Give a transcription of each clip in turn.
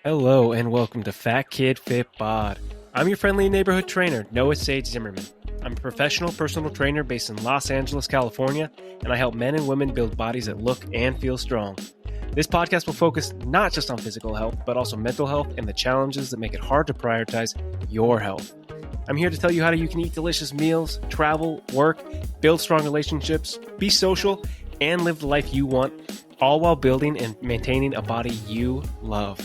Hello and welcome to Fat Kid Fit Bod. I'm your friendly neighborhood trainer, Noah Sage Zimmerman. I'm a professional personal trainer based in Los Angeles, California, and I help men and women build bodies that look and feel strong. This podcast will focus not just on physical health, but also mental health and the challenges that make it hard to prioritize your health. I'm here to tell you how you can eat delicious meals, travel, work, build strong relationships, be social, and live the life you want, all while building and maintaining a body you love.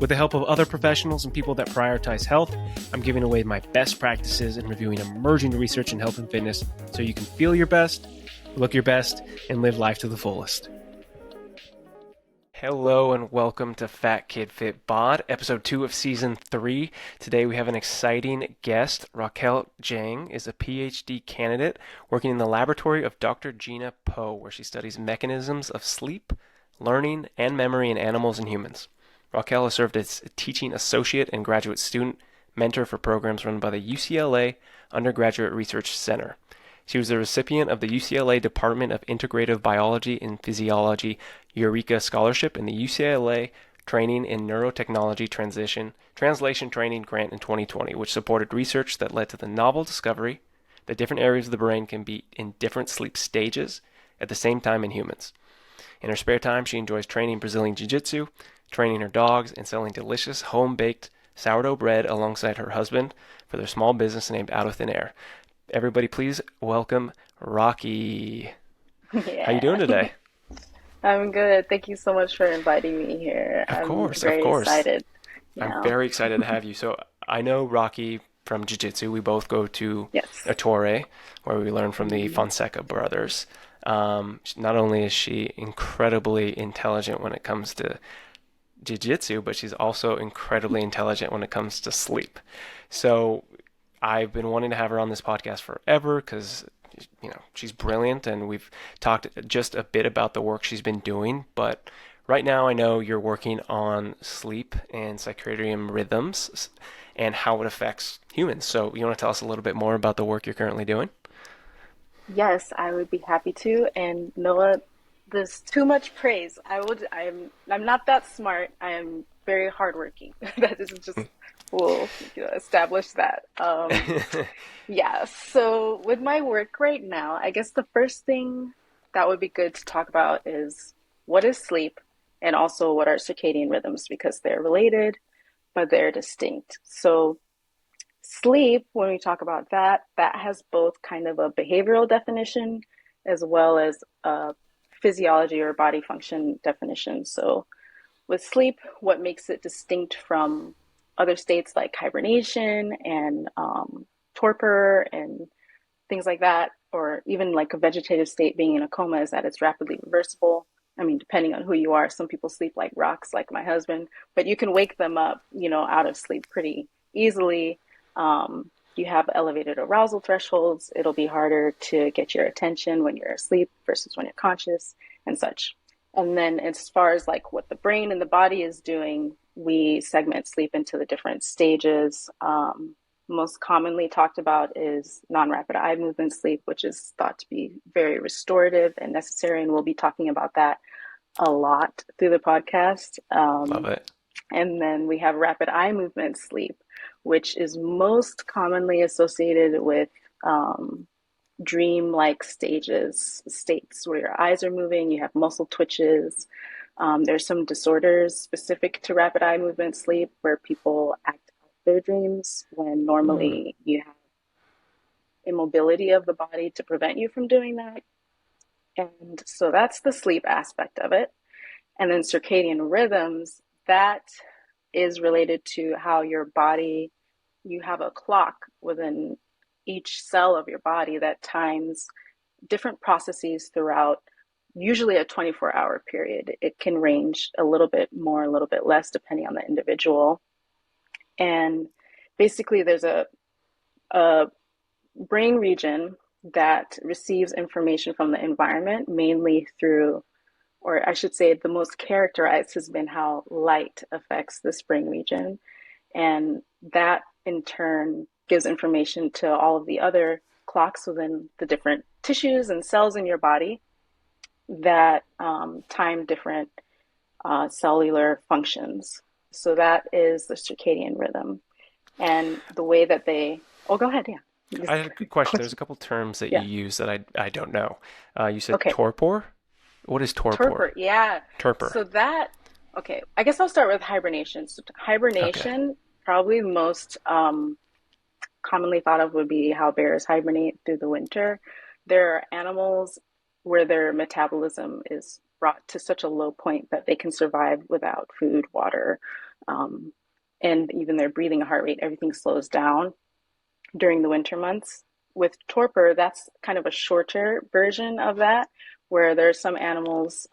With the help of other professionals and people that prioritize health, I'm giving away my best practices and reviewing emerging research in health and fitness so you can feel your best, look your best, and live life to the fullest. Hello and welcome to Fat Kid Fit Bod, episode 2 of season 3. Today we have an exciting guest. Rockelle Jang is a PhD candidate working in the laboratory of Dr. Gina Poe, where she studies mechanisms of sleep, learning, and memory in animals and humans. Rockelle has served as a teaching associate and graduate student mentor for programs run by the UCLA Undergraduate Research Center. She was the recipient of the UCLA Department of Integrative Biology and Physiology Eureka Scholarship and the UCLA Training in Neurotechnology Translation Training grant in 2020, which supported research that led to the novel discovery that different areas of the brain can be in different sleep stages at the same time in humans. In her spare time, she enjoys training Brazilian jiu-jitsu, training her dogs, and selling delicious home-baked sourdough bread alongside her husband for their small business named Out of Thin Air. Everybody, please welcome Rocky. Yeah. How you doing today? I'm good. Thank you so much for inviting me here. Of course. Excited. I'm very excited to have you. So I know Rocky from jiu-jitsu. We both go to Yes. Torre, where we learn from the Fonseca brothers. Not only is she incredibly intelligent when it comes to jiu-jitsu, but she's also incredibly intelligent when it comes to sleep. So I've been wanting to have her on this podcast forever because, she's brilliant, and we've talked just a bit about the work she's been doing. But right now I know you're working on sleep and circadian rhythms and how it affects humans. So you want to tell us a little bit more about the work you're currently doing? Yes, I would be happy to. And Noah, there's too much praise. I'm not that smart. I am very hardworking. That is just we'll establish that. Yeah. So with my work right now, I guess the first thing that would be good to talk about is what is sleep and also what are circadian rhythms because they're related, but they're distinct. So sleep, when we talk about that, that has both kind of a behavioral definition as well as a physiology or body function definition. So with sleep, what makes it distinct from other states like hibernation and torpor and things like that, or even like a vegetative state being in a coma, is that it's rapidly reversible. I mean, depending on who you are, some people sleep like rocks, like my husband, but you can wake them up, out of sleep pretty easily. You have elevated arousal thresholds. It'll be harder to get your attention when you're asleep versus when you're conscious and such. And then as far as like what the brain and the body is doing, we segment sleep into the different stages. Most commonly talked about is non-rapid eye movement sleep, which is thought to be very restorative and necessary. And we'll be talking about that a lot through the podcast. Love it. And then we have rapid eye movement sleep, which is most commonly associated with dream-like states where your eyes are moving, you have muscle twitches. There's some disorders specific to rapid eye movement sleep where people act out their dreams when normally you have immobility of the body to prevent you from doing that. And so that's the sleep aspect of it. And then circadian rhythms, that is related to how your body, you have a clock within each cell of your body that times different processes throughout usually a 24-hour period. It can range a little bit more, a little bit less, depending on the individual. And basically there's a brain region that receives information from the environment, mainly through, or I should say the most characterized has been how light affects this brain region. And that in turn gives information to all of the other clocks within the different tissues and cells in your body that time different cellular functions. So that is the circadian rhythm. And the way that they, oh, go ahead. Yeah. I Just had a quick question. There's a question. couple terms that you Yeah. use that I don't know. You said Okay. torpor. What is torpor? Torpor. Yeah. Torpor. So that, okay. I guess I'll start with hibernation. So Okay. hibernation, probably most commonly thought of would be how bears hibernate through the winter. There are animals where their metabolism is brought to such a low point that they can survive without food, water, um, and even their breathing, heart rate, everything slows down during the winter months. With torpor, that's kind of a shorter version of that, where there's some animals,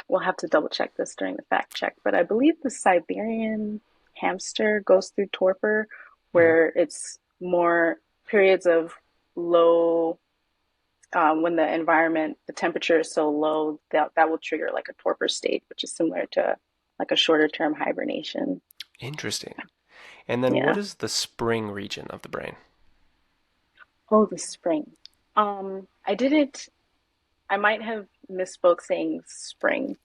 we'll have to double check this during the fact check, but I believe the Siberian hamster goes through torpor, Mhm. where it's more periods of low, when the environment, the temperature is so low that will trigger like a torpor state, which is similar to like a shorter term hibernation. Interesting. And then what Yeah. is the spring region of the brain? Oh, the spring. I didn't, I might have misspoke saying spring.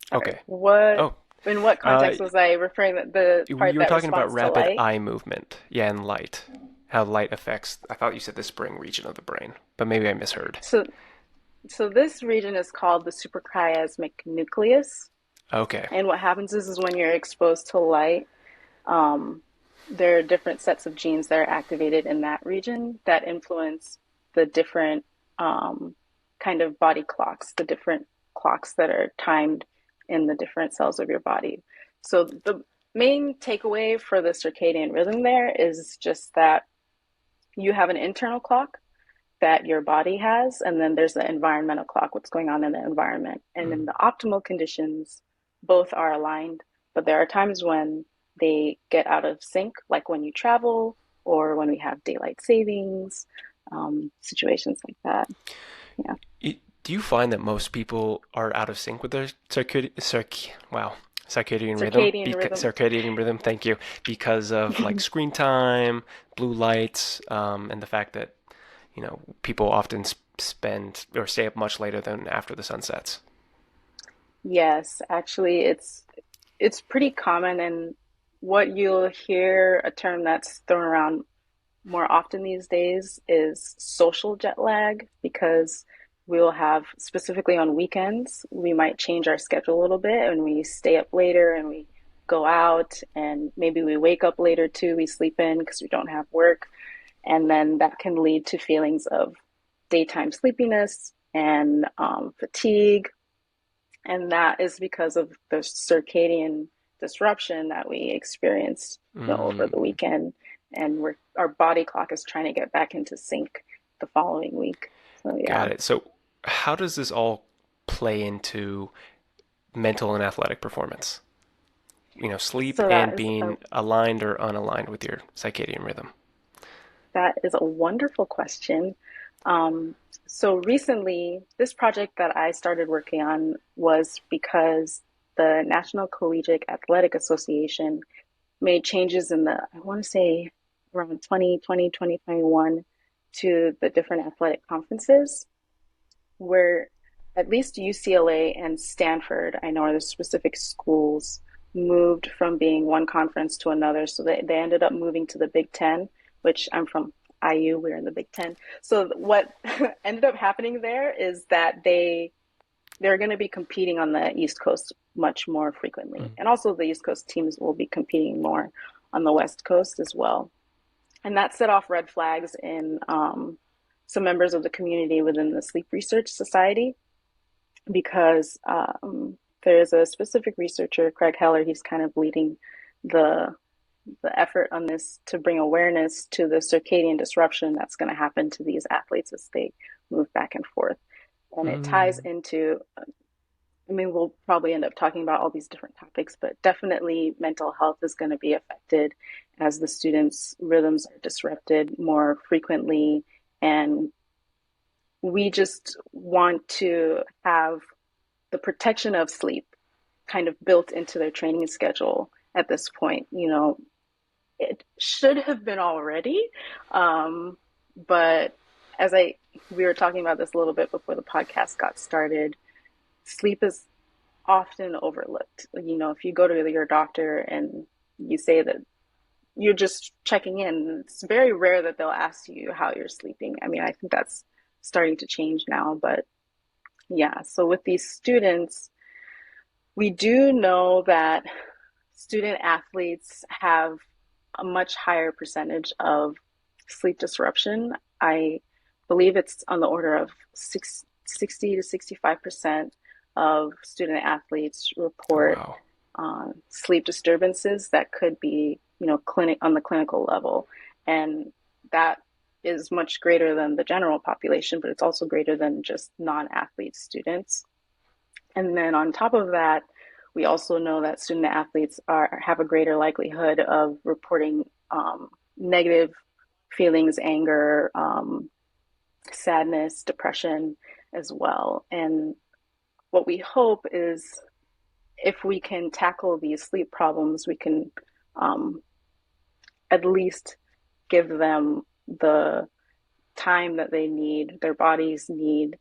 Sorry. Okay. What, Oh, in what uh, context was I referring that the part you were that talking about responds to rapid light? eye movement. Yeah, and light. How light affects. I thought you said the spring region of the brain, but maybe I misheard. So, so this region is called the suprachiasmatic nucleus. Okay. And what happens is when you're exposed to light, um, there are different sets of genes that are activated in that region that influence the different kind of body clocks, the different clocks that are timed in the different cells of your body. So the main takeaway for the circadian rhythm there is just that you have an internal clock that your body has, and then there's the environmental clock, what's going on in the environment. And in Mm. the optimal conditions, both are aligned, but there are times when they get out of sync, like when you travel or when we have daylight savings, situations like that. Yeah. Do you find that most people are out of sync with their circadian rhythm? Circadian rhythm. Circadian rhythm, thank you, because of like screen time, blue lights, and the fact that people often spend or stay up much later than after the sun sets. Yes, actually, it's pretty common, and what you'll hear a term that's thrown around more often these days is social jet lag because we'll have, specifically on weekends, we might change our schedule a little bit and we stay up later and we go out and maybe we wake up later too, we sleep in because we don't have work. And then that can lead to feelings of daytime sleepiness and fatigue. And that is because of the circadian disruption that we experienced, over the Mm, weekend. And our body clock is trying to get back into sync the following week. So yeah. got it. So, how does this all play into mental and athletic performance? Sleep So and being aligned or unaligned with your circadian rhythm. that is a wonderful question. Um, so recently, this project that I started working on was because the National Collegiate Athletic Association made changes in the, I want to say around 2020, 2021 to the different athletic conferences where at least UCLA and Stanford, I know are the specific schools, moved from being one conference to another. So they ended up moving to the Big Ten, which I'm from IU, we're in the Big Ten. So what ended up happening there is that they're going to be competing on the East Coast much more frequently. Mm. And also the East Coast teams will be competing more on the West Coast as well. And that set off red flags in some members of the community within the Sleep Research Society because there's a specific researcher, Craig Heller, he's kind of leading the the effort on this to bring awareness to the circadian disruption that's going to happen to these athletes as they move back and forth. And it ties Mm. into, I mean, we'll probably end up talking about all these different topics, but definitely mental health is going to be affected as the students' rhythms are disrupted more frequently. And we just want to have the protection of sleep kind of built into their training schedule at this point. It should have been already. Um, but as we were talking about this a little bit before the podcast got started, sleep is often overlooked. You know, if you go to your doctor and you say that you're just checking in, it's very rare that they'll ask you how you're sleeping. I mean, I think that's starting to change now, but yeah. So with these students, we do know that student athletes have a much higher percentage of sleep disruption. I believe it's on the order of 60 to 65% of student athletes Oh, report wow. sleep disturbances that could be, you know, clinic on the clinical level. And that is much greater than the general population, but it's also greater than just non-athlete students. And then on top of that, we also know that student athletes have a greater likelihood of reporting negative feelings, anger, sadness, depression as well. And what we hope is if we can tackle these sleep problems, we can um, at least give them the time that they need, their bodies need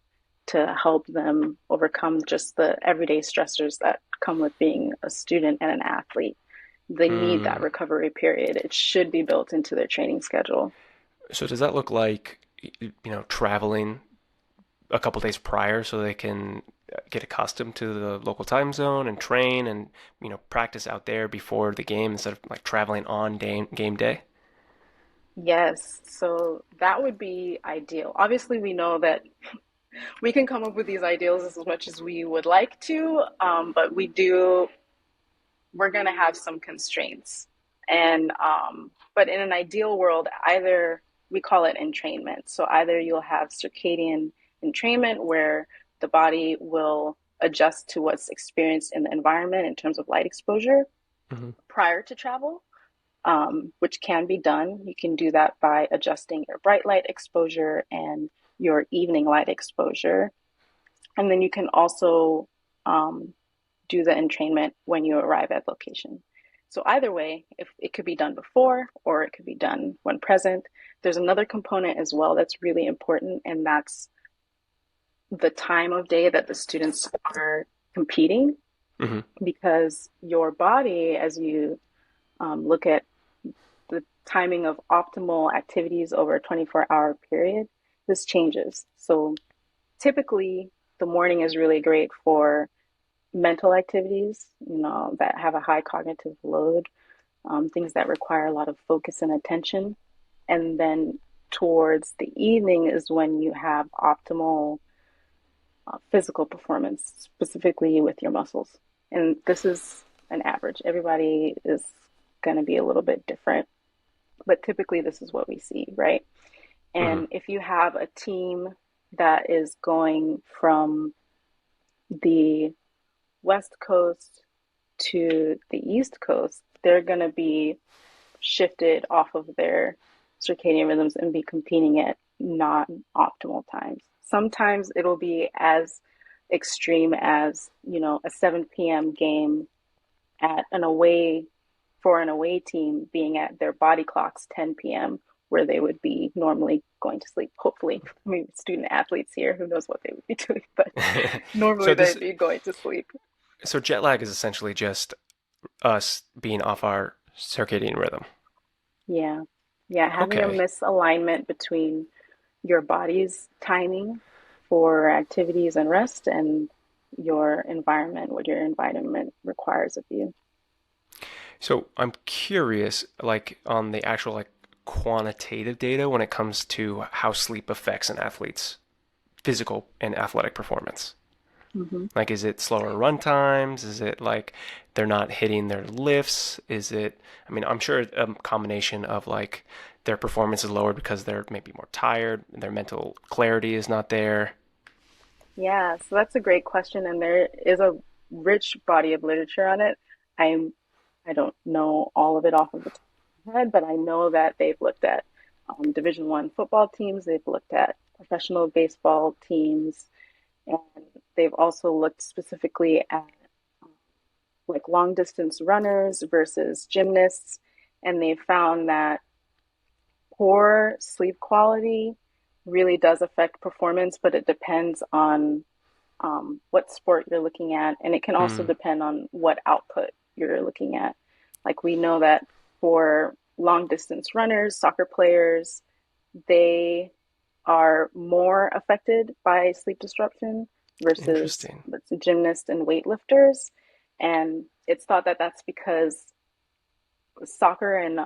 to help them overcome just the everyday stressors that come with being a student and an athlete. They need that Mm. recovery period. It should be built into their training schedule. So does that look like, traveling a couple days prior so they can get accustomed to the local time zone and train and, practice out there before the game instead of like traveling on game day? Yes, so that would be ideal. Obviously, we know that we can come up with these ideals as much as we would like to, but we're going to have some constraints. And but in an ideal world, either we call it entrainment. So either you'll have circadian entrainment where the body will adjust to what's experienced in the environment in terms of light exposure Hmm. prior to travel, which can be done. You can do that by adjusting your bright light exposure and your evening light exposure. And then you can also um, do the entrainment when you arrive at location. So either way, if it could be done before or it could be done when present. There's another component as well that's really important, and that's the time of day that the students are competing, Hmm. because your body, as you look at the timing of optimal activities over a 24-hour period, this changes. So typically, the morning is really great for mental activities, you know, that have a high cognitive load, things that require a lot of focus and attention. And then towards the evening is when you have optimal physical performance, specifically with your muscles. And this is an average. Everybody is going to be a little bit different, but typically this is what we see, right? Hmm. And if you have a team that is going from the West Coast to the East Coast, they're going to be shifted off of their circadian rhythms and be competing at not optimal times. Sometimes it'll be as extreme as, you know, a 7 p.m. game at an away for an away team being at their body clocks 10 p.m. where they would be normally going to sleep. Hopefully, I mean, student athletes here, who knows what they would be doing, but So normally this, they'd be going to sleep. so jet lag is essentially just us being off our circadian rhythm. Yeah. Yeah. Having a Okay. misalignment between your body's timing for activities and rest and your environment, what your environment requires of you. So I'm curious, like on the actual like quantitative data when it comes to how sleep affects an athlete's physical and athletic performance. Hmm. Like, is it slower run times? Is it like they're not hitting their lifts? Is it, I mean, I'm sure a combination of like their performance is lower because they're maybe more tired, their mental clarity is not there. Yeah, so that's a great question, and there is a rich body of literature on it. I'm I don't know all of it off of the top of my head, but I know that they've looked at Division One football teams, they've looked at professional baseball teams, and they've also looked specifically at like long distance runners versus gymnasts, and they found that poor sleep quality really does affect performance, but it depends on what sport you're looking at, and it can also Mm, depend on what output you're looking at. Like we know that for long distance runners, soccer players, they are more affected by sleep disruption versus interesting. let's say, gymnasts and weightlifters. And it's thought that that's because soccer and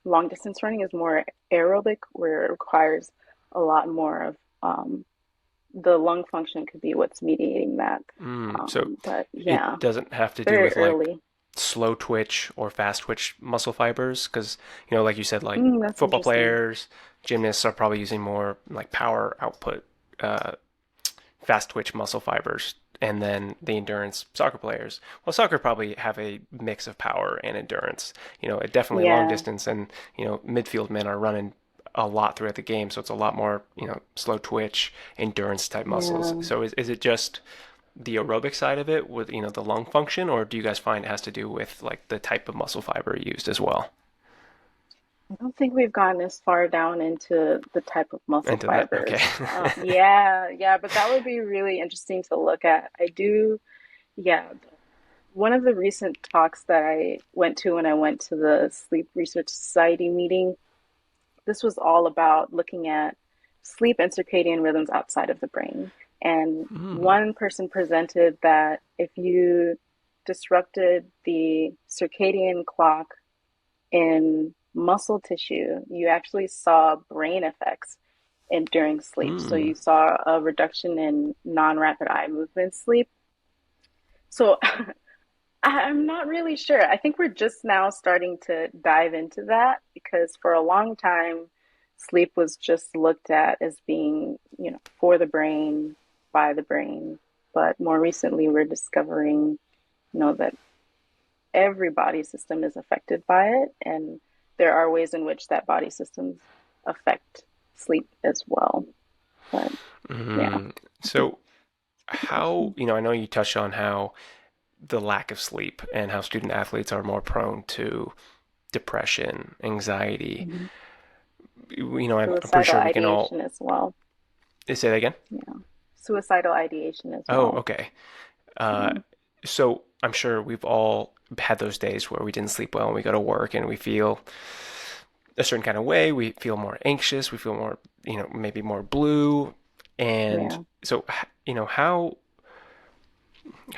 long distance running is more aerobic, where it requires a lot more of the lung function could be what's mediating that. So But it yeah, doesn't have to do very with like early. slow twitch or fast twitch muscle fibers, because like you said, like That's football interesting. players, gymnasts are probably using more like power output, uh, fast twitch muscle fibers, and then the endurance soccer players. Well, soccer probably have a mix of power and endurance. It definitely long Yeah, distance, and midfield men are running a lot throughout the game, so it's a lot more slow twitch endurance type muscles. yeah. So is it just the aerobic side of it with the lung function, or do you guys find it has to do with like the type of muscle fiber used as well? I don't think we've gotten as far down into the type of muscle Into that, okay. fibers. Yeah, yeah, but that would be really interesting to look at. I do, yeah. One of the recent talks that I went to when I went to the Sleep Research Society meeting, this was all about looking at sleep and circadian rhythms outside of the brain. And Mm, one person presented that if you disrupted the circadian clock in muscle tissue, you actually saw brain effects during sleep. So mm. you saw a reduction in non-rapid eye movement sleep. So I'm not really sure. I think we're just now starting to dive into that because for a long time, sleep was just looked at as being, for the brain, by the brain. But more recently, we're discovering, that every body system is affected by it, and there are ways in which that body systems affect sleep as well. But yeah. So I know you touched on how the lack of sleep and how student athletes are more prone to depression, anxiety. Mhm. I'm pretty Suicidal sure we can all ideation as well. say that again. Yeah. Suicidal ideation as Oh, well. okay. Uh, Yeah. so I'm sure we've all had those days where we didn't sleep well and we go to work and we feel a certain kind of way. We feel more anxious. We feel more, maybe more blue. And Yeah. so, how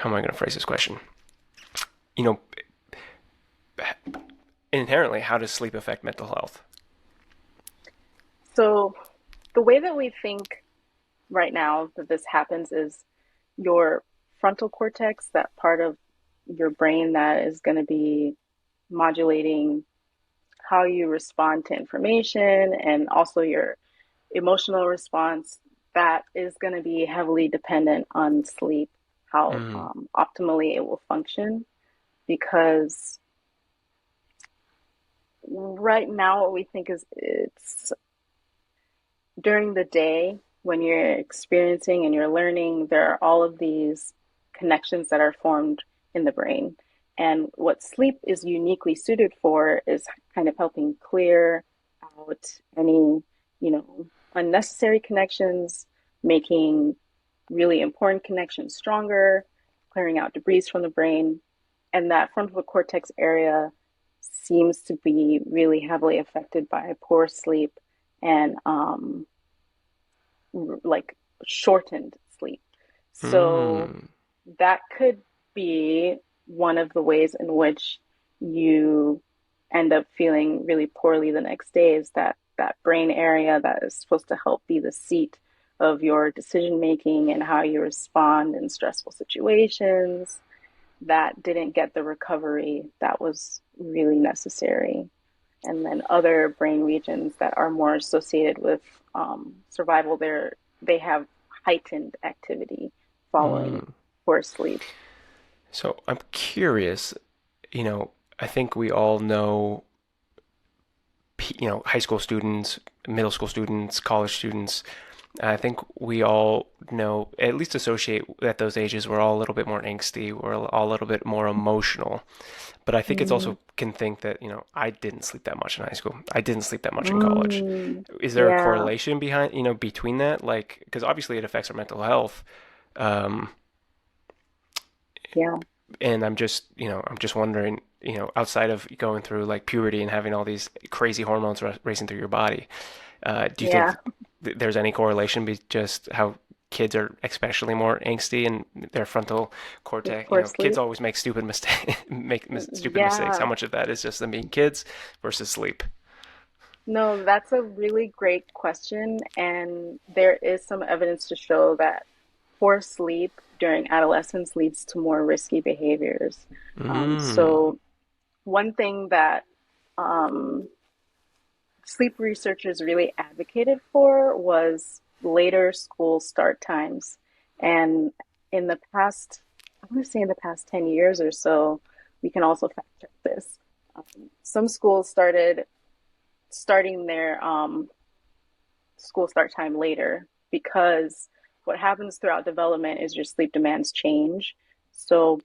am I going to phrase this question? You know, Inherently, how does sleep affect mental health? So the way that we think right now that this happens is your frontal cortex, that part of your brain that is going to be modulating how you respond to information and also your emotional response, that is going to be heavily dependent on sleep, how Mm, optimally it will function. Because right now, what we think is it's during the day when you're experiencing and you're learning, there are all of these connections that are formed in the brain. And what sleep is uniquely suited for is kind of helping clear out any, unnecessary connections, making really important connections stronger, clearing out debris from the brain. And that frontal cortex area seems to be really heavily affected by poor sleep and like shortened sleep. So mm, that could be one of the ways in which you end up feeling really poorly the next day is that brain area that is supposed to help be the seat of your decision making and how you respond in stressful situations that didn't get the recovery that was really necessary. And then other brain regions that are more associated with survival, they have heightened activity following mm. poor sleep. So I'm curious, I think we all know, high school students, middle school students, college students, I think we all know, at least associate at those ages, we're all a little bit more angsty, we're all a little bit more emotional. But I think it's Mm, also can think that, I didn't sleep that much in high school. I didn't sleep that much in college. mm, Is there a yeah, correlation behind, between that? Like, because obviously it affects our mental health. Um, yeah, and I'm just wondering, outside of going through like puberty and having all these crazy hormones racing through your body, do you yeah. think there's any correlation be just how kids are especially more angsty and their frontal With cortex? poor Kids sleep. always make stupid mistakes, stupid mistakes. How Yeah. much of that is just them being kids versus sleep? No, that's a really great question, and there is some evidence to show that poor sleep during adolescence leads to more risky behaviors. Mm. So one thing that um, sleep researchers really advocated for was later school start times. And in the past, I want to say in the past 10 years or so, we can also fact check this. Some schools starting their school start time later because what happens throughout development is your sleep demands change. So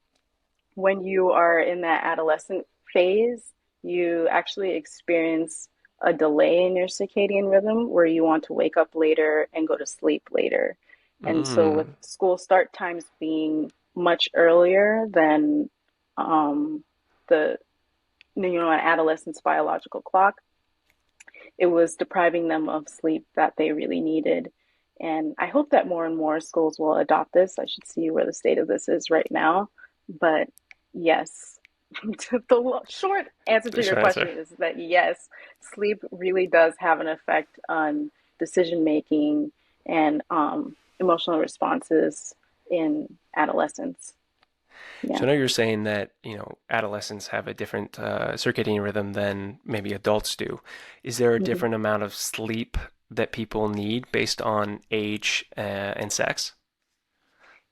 when you are in that adolescent phase, you actually experience a delay in your circadian rhythm where you want to wake up later and go to sleep later. And so, with Mm. school start times being much earlier than the an adolescent's biological clock, it was depriving them of sleep that they really needed. And I hope that more and more schools will adopt this. I should see where the state of this is right now. But yes, the short answer to The your short answer. question is that yes, sleep really does have an effect on decision making and emotional responses in adolescence. So Yeah. I know you're saying that, adolescents have a different circadian rhythm than maybe adults do. Is there a Mhm. different amount of sleep that people need based on age and sex?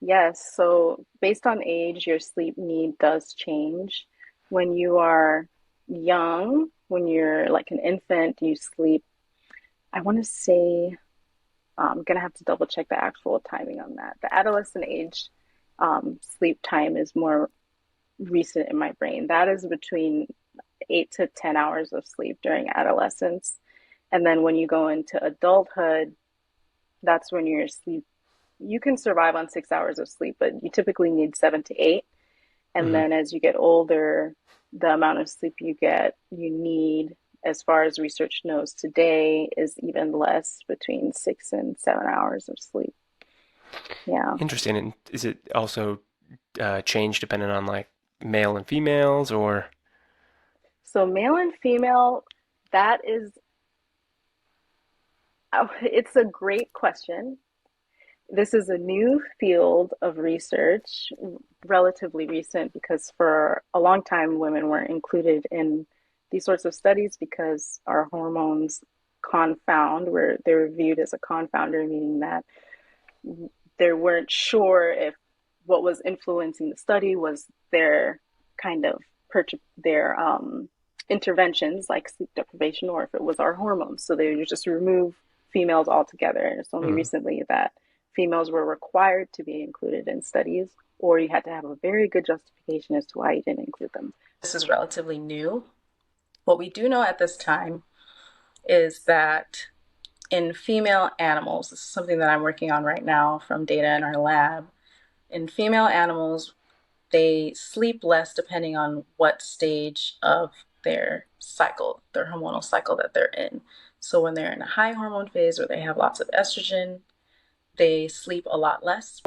Yes, so based on age, your sleep need does change. When you are young, when you're like an infant, you sleep, I want to say, I'm gonna have to double check the actual timing on that. The adolescent age sleep time is more recent in my brain. That is between 8 to 10 hours of sleep during adolescence. And then when you go into adulthood, that's when your sleep, you can survive on 6 hours of sleep, but you typically need 7 to 8. And Hmm. then as you get older, the amount of sleep you need, as far as research knows today, is even less, between 6 and 7 hours of sleep. Yeah. Interesting. And is it also changed depending on like male and females or? So male and female, that is, it's a great question. This is a new field of research, relatively recent, because for a long time women weren't included in these sorts of studies because our hormones confound, where they're viewed as a confounder, meaning that they weren't sure if what was influencing the study was their kind of their interventions like sleep deprivation or if it was our hormones. So they would just remove females altogether. And it's only Mm. recently that females were required to be included in studies, or you had to have a very good justification as to why you didn't include them. This is relatively new. What we do know at this time is that in female animals, this is something that I'm working on right now from data in our lab. In female animals, they sleep less depending on what stage of their cycle, their hormonal cycle that they're in. So when they're in a high hormone phase where they have lots of estrogen, they sleep a lot less.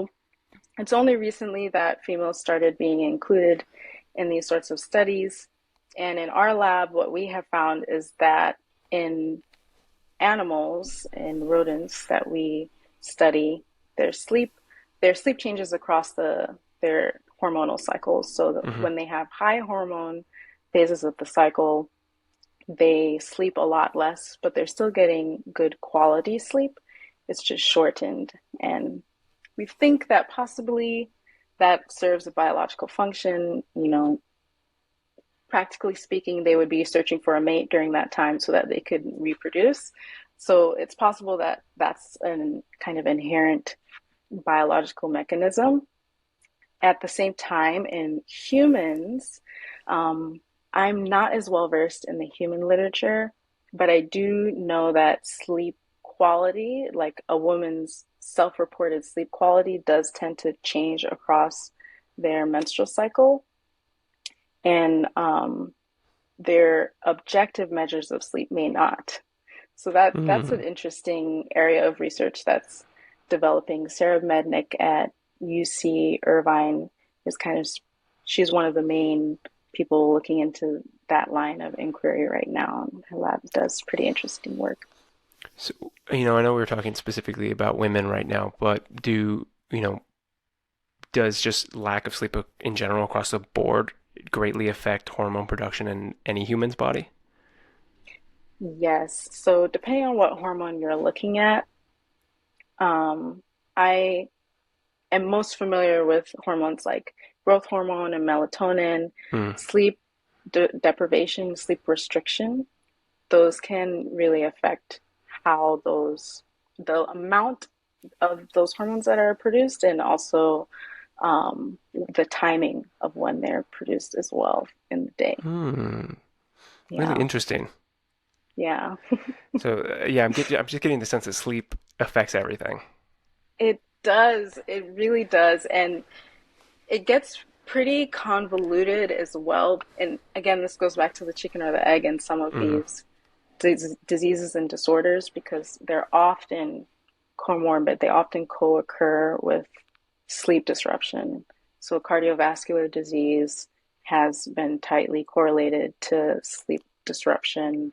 It's only recently that females started being included in these sorts of studies. And in our lab, what we have found is that in animals and rodents that we study, their sleep their sleep changes across their hormonal cycles. So that Hmm. when they have high hormone phases of the cycle, they sleep a lot less, but they're still getting good quality sleep. It's just shortened. And we think that possibly that serves a biological function. Practically speaking, they would be searching for a mate during that time so that they could reproduce. So it's possible that that's an kind of inherent biological mechanism. At the same time, in humans, um, I'm not as well versed in the human literature, but I do know that sleep quality, like a woman's self reported sleep quality, does tend to change across their menstrual cycle. And their objective measures of sleep may not. So that's an Mm. interesting area of research that's developing. Sarah Mednick at UC Irvine is kind of she's one of the main people looking into that line of inquiry right now. Her lab does pretty interesting work. So, I know we were talking specifically about women right now, but does just lack of sleep in general across the board greatly affect hormone production in any human's body? Yes. So depending on what hormone you're looking at, I am most familiar with hormones like growth hormone and melatonin, Mm. sleep deprivation, sleep restriction. Those can really affect how the amount of those hormones that are produced, and also the timing of when they're produced as well in the day. Hmm. Really Yeah, interesting. yeah. So, yeah, I'm just getting the sense that sleep affects everything. It does. It really does. And it gets pretty convoluted as well. And again, this goes back to the chicken or the egg in some of Mm. these diseases and disorders because they're often comorbid. They often co-occur with sleep disruption. So cardiovascular disease has been tightly correlated to sleep disruption.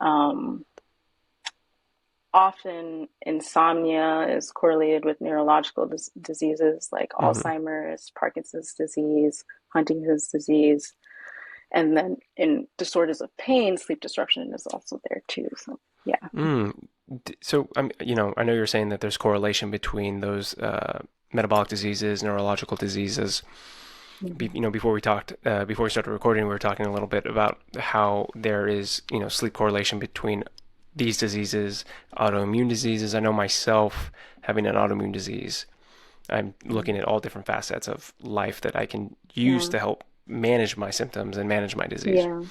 Um, Often insomnia is correlated with neurological diseases like Mm. Alzheimer's, Parkinson's disease, Huntington's disease. And then in disorders of pain, sleep disruption is also there too. So, yeah. Mm. So, I know you're saying that there's correlation between those metabolic diseases, neurological diseases. Mhm. Before we started recording, we were talking a little bit about how there is, sleep correlation between these diseases, autoimmune diseases. I know myself having an autoimmune disease. I'm looking at all different facets of life that I can use Yeah. to help manage my symptoms and manage my disease. Yeah.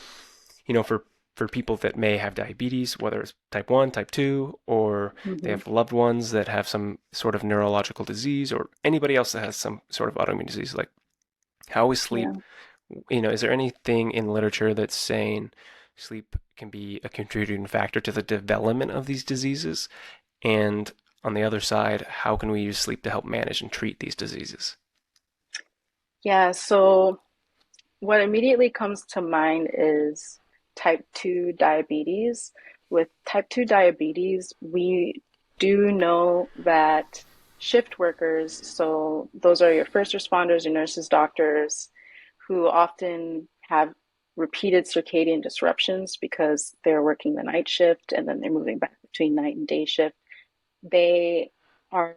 For people that may have diabetes, whether it's type 1, type 2, or they Hmm. have loved ones that have some sort of neurological disease, or anybody else that has some sort of autoimmune disease, like how is Yeah. sleep? Is there anything in literature that's saying sleep can be a contributing factor to the development of these diseases? And on the other side, how can we use sleep to help manage and treat these diseases? Yeah. So what immediately comes to mind is type 2 diabetes. With type 2 diabetes, we do know that shift workers, so those are your first responders, your nurses, doctors, who often have repeated circadian disruptions because they're working the night shift and then they're moving back between night and day shift. They are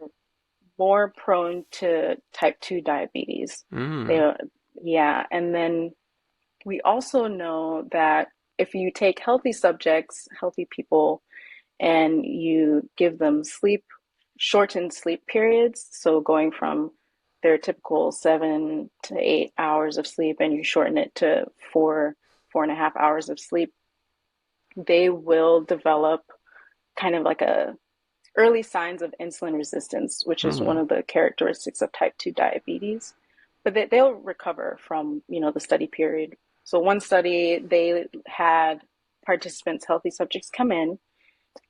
more prone to type 2 diabetes. Mm. They, yeah, and then we also know that if you take healthy subjects, healthy people, and you give them shortened sleep periods, so going from their typical 7 to 8 hours of sleep, and you shorten it to 4.5 hours of sleep, they will develop kind of like a early signs of insulin resistance, which is one Mm. of the characteristics of type 2 diabetes. But they'll recover from, the study period. So one study, they had participants, healthy subjects come in,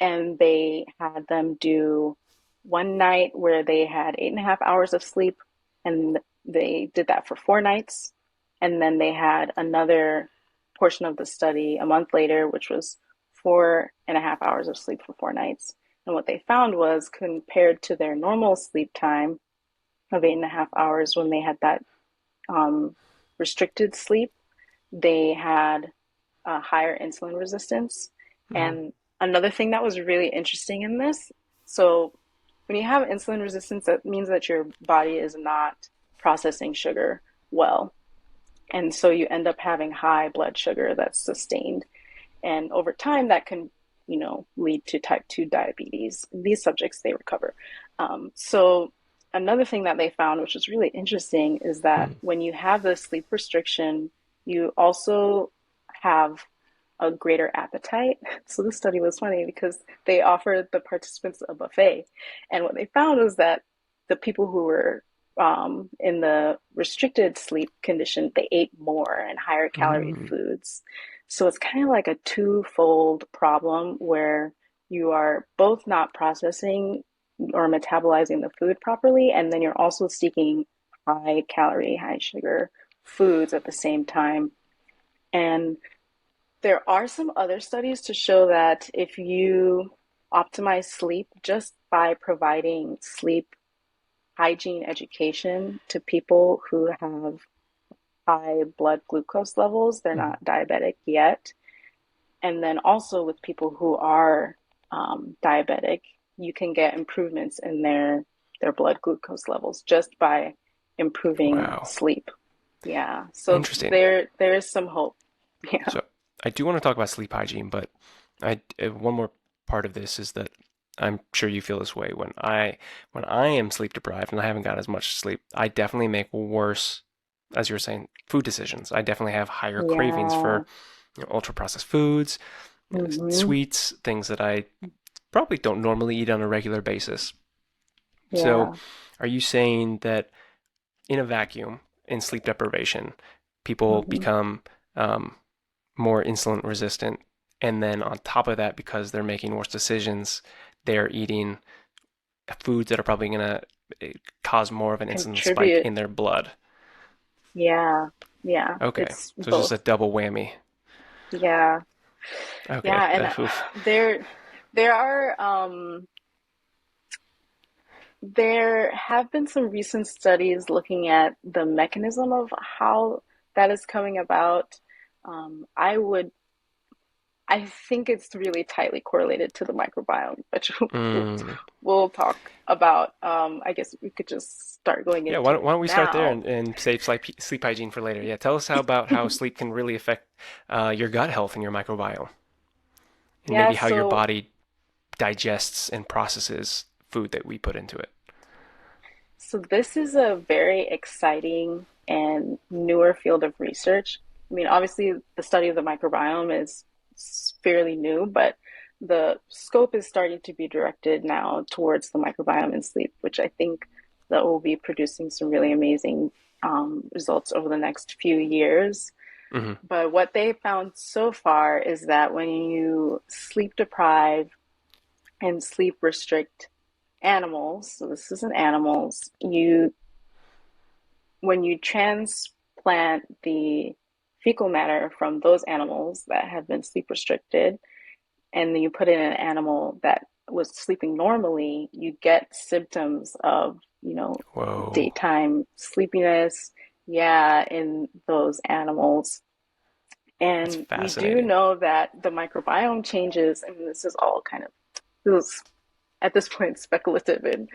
and they had them do one night where they had 8.5 hours of sleep, and they did that for 4 nights. And then they had another portion of the study a month later, which was 4.5 hours of sleep for 4 nights. And what they found was compared to their normal sleep time of 8.5 hours when they had that um, restricted sleep, they had a higher insulin resistance. Mm. And another thing that was really interesting in this, so when you have insulin resistance, that means that your body is not processing sugar well. And so you end up having high blood sugar that's sustained. And over time, that can lead to type 2 diabetes. These subjects, they recover. So another thing that they found, which is really interesting, is that Mm. when you have the sleep restriction, you also have a greater appetite. So this study was funny because they offered the participants a buffet. And what they found was that the people who were in the restricted sleep condition, they ate more and higher calorie Mm. foods. So it's kind of like a twofold problem where you are both not processing or metabolizing the food properly, and then you're also seeking high calorie, high sugar foods at the same time. And there are some other studies to show that if you optimize sleep just by providing sleep hygiene education to people who have high blood glucose levels, they're Mm. not diabetic yet, and then also with people who are diabetic, you can get improvements in their blood glucose levels just by improving Wow. sleep. Yeah, so Interesting. there is some hope. Yeah. So I do want to talk about sleep hygiene, but one more part of this is that I'm sure you feel this way when I am sleep deprived and I haven't got as much sleep, I definitely make worse, as you were saying, food decisions. I definitely have higher cravings Yeah. for, ultra processed foods, Hmm. sweets, things that I probably don't normally eat on a regular basis. So, Yeah. are you saying that in a vacuum, in sleep deprivation, people Hmm. become um, more insulin resistant. And then on top of that, because they're making worse decisions, they're eating foods that are probably going to cause more of an insulin spike Contribute. in their blood. Yeah. Yeah. Okay. It's So it's just a both. double whammy. Yeah. Okay. Yeah. And Oof. there are there have been some recent studies looking at the mechanism of how that is coming about. I would, I think it's really tightly correlated to the microbiome, which Mm. we'll talk about. I guess we could just start going Yeah, into why it don't we start there now. and save sleep hygiene for later? Yeah, tell us how sleep can really affect your gut health and your microbiome, and Yeah, maybe how your so body digests and processes food that we put into it. this is a very exciting and newer field of research. I mean, obviously, the study of the microbiome is fairly new, but the scope is starting to be directed now towards the microbiome and sleep, which I think that will be producing some really amazing results over the next few years. Hmm. But what they found so far is that when you sleep deprive and sleep restrict animals, so this is in animals, you when you transplant the fecal matter from those animals that have been sleep restricted and then you put it in an animal that was sleeping normally, you get symptoms of, Whoa, daytime sleepiness, yeah, in those animals. that's And we do fascinating. know that the microbiome changes, and this is all kind of this is at this point speculative and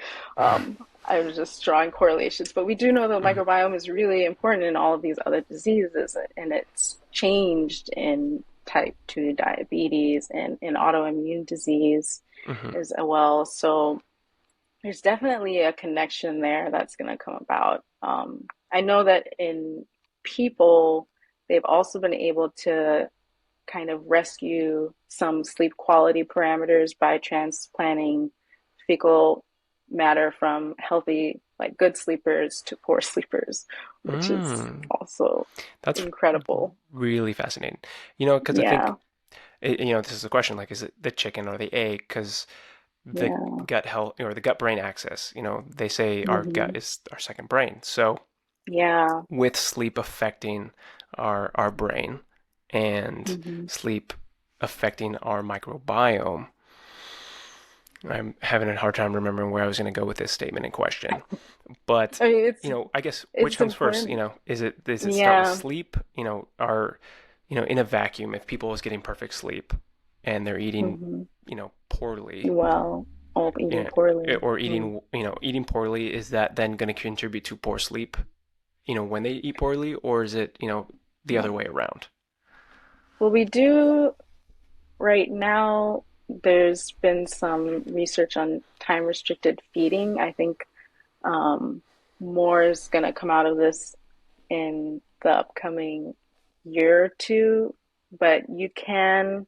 I was just drawing correlations. But we do know that the Mhm. microbiome is really important in all of these other diseases, and it's changed in type 2 diabetes and in autoimmune disease Mhm. as well. So there's definitely a connection there that's going to come about. I know that in people, they've also been able to kind of rescue some sleep quality parameters by transplanting fecal matter from healthy, like good sleepers to poor sleepers, which is Mm, also that's incredible. really fascinating. Because I think, Yeah, this is a question like, is it the chicken or the egg? Because the yeah, gut health or the gut brain axis, they say our gut hmm, is our second brain. So yeah, with sleep affecting our brain and hmm. sleep affecting our microbiome, I'm having a hard time remembering where I was going to go with this statement in question. But, I mean, I guess which it's comes first? important. Is it start with Yeah, sleep? In a vacuum, if people is getting perfect sleep and they're eating, hmm. poorly, Well, all you eating know, poorly. or Mm. eating poorly, is that then going to contribute to poor sleep, when they eat poorly, or is it, the Yeah. other way around? Well, we do right now. There's been some research on time restricted feeding. I think um, more is going to come out of this in the upcoming year or two, but you can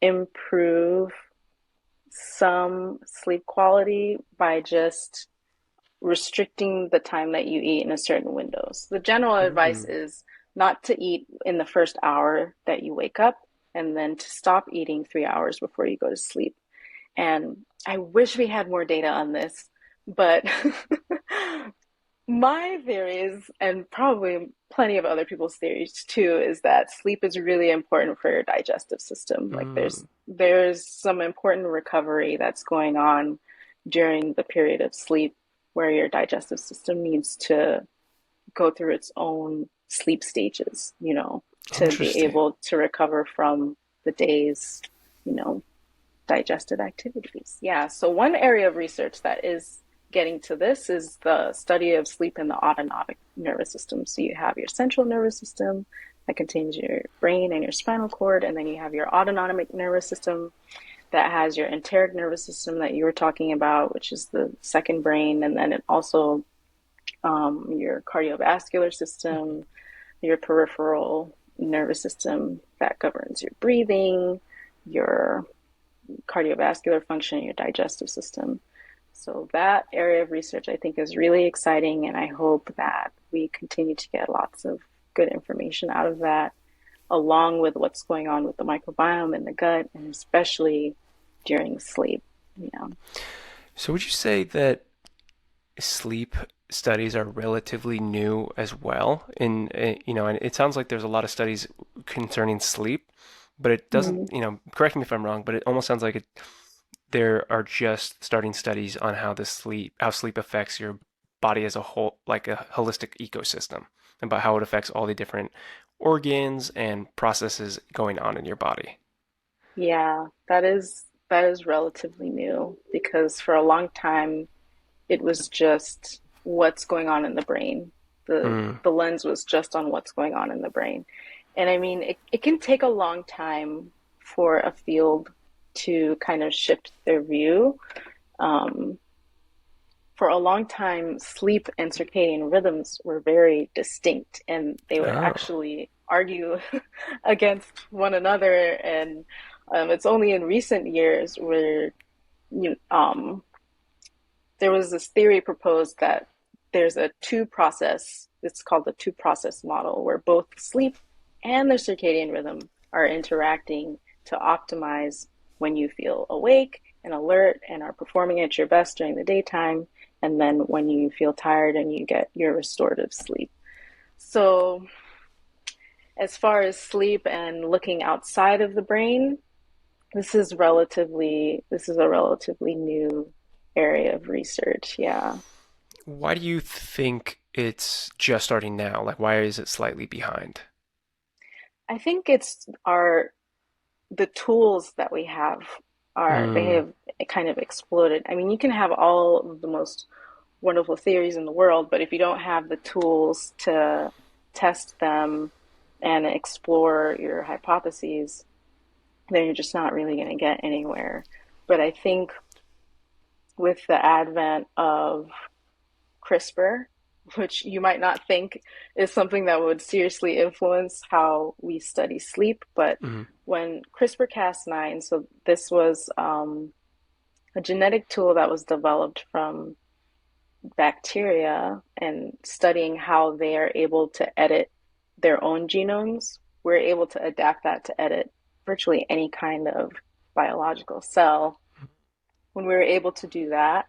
improve some sleep quality by just restricting the time that you eat in a certain window. So the general advice Mm, is not to eat in the first hour that you wake up and then to stop eating 3 hours before you go to sleep. And I wish we had more data on this, but my theories, and probably plenty of other people's theories too, is that sleep is really important for your digestive system. Like mm, there's some important recovery that's going on during the period of sleep where your digestive system needs to go through its own sleep stages, to be interesting. able to recover from the day's, you know, digestive activities. Yeah, so one area of research that is getting to this is the study of sleep in the autonomic nervous system. So you have your central nervous system that contains your brain and your spinal cord, and then you have your autonomic nervous system that has your enteric nervous system that you were talking about, which is the second brain, and then it also your cardiovascular system, your peripheral nervous system that governs your breathing, your cardiovascular function, your digestive system. So that area of research I think is really exciting, and I hope that we continue to get lots of good information out of that, along with what's going on with the microbiome in the gut, and especially during sleep. You know. So would you say that sleep studies are relatively new as well? And it sounds like there's a lot of studies concerning sleep, but it doesn't, Mm. correct me if I'm wrong, but it almost sounds like there are just starting studies on how sleep affects your body as a whole, like a holistic ecosystem, about how it affects all the different organs and processes going on in your body. Yeah, that is relatively new because for a long time it was just what's going on in the brain. The Mm, the lens was just on what's going on in the brain. And I mean, it can take a long time for a field to kind of shift their view. Um, for a long time, sleep and circadian rhythms were very distinct, and they would oh, actually argue against one another. And it's only in recent years where there was this theory proposed that there's a two process, it's called the two process model, where both sleep and the circadian rhythm are interacting to optimize when you feel awake and alert and are performing at your best during the daytime, and then when you feel tired and you get your restorative sleep. So, as far as sleep and looking outside of the brain, this is a relatively new area of research. Yeah. why do you think it's just starting now? Like, why is it slightly behind? I think it's our the tools that we have are they Mm, have kind of exploded. I mean, you can have all of the most wonderful theories in the world, but if you don't have the tools to test them and explore your hypotheses, then you're just not really going to get anywhere. But I think with the advent of CRISPR, which you might not think is something that would seriously influence how we study sleep. But mm, when CRISPR-Cas9, so this was a genetic tool that was developed from bacteria and studying how they are able to edit their own genomes, we're able to adapt that to edit virtually any kind of biological cell. When we were able to do that,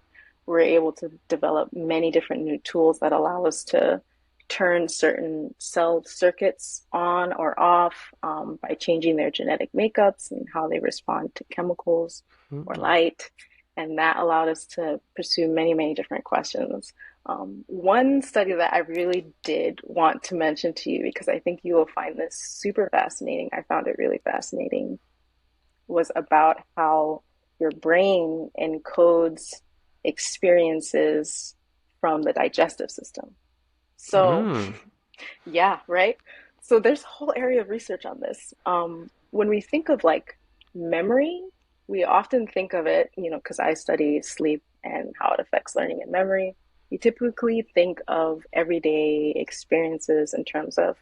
we were able to develop many different new tools that allow us to turn certain cell circuits on or off by changing their genetic makeups and how they respond to chemicals or mm. light. And that allowed us to pursue many, many different questions. One study that I really did want to mention to you because I think you will find this super fascinating. I found it really fascinating was about how your brain encodes experiences from the digestive system. So, Mm. yeah, right? So there's a whole area of research on this. When we think of like memory, we often think of it, because I study sleep and how it affects learning and memory. We typically think of everyday experiences in terms of,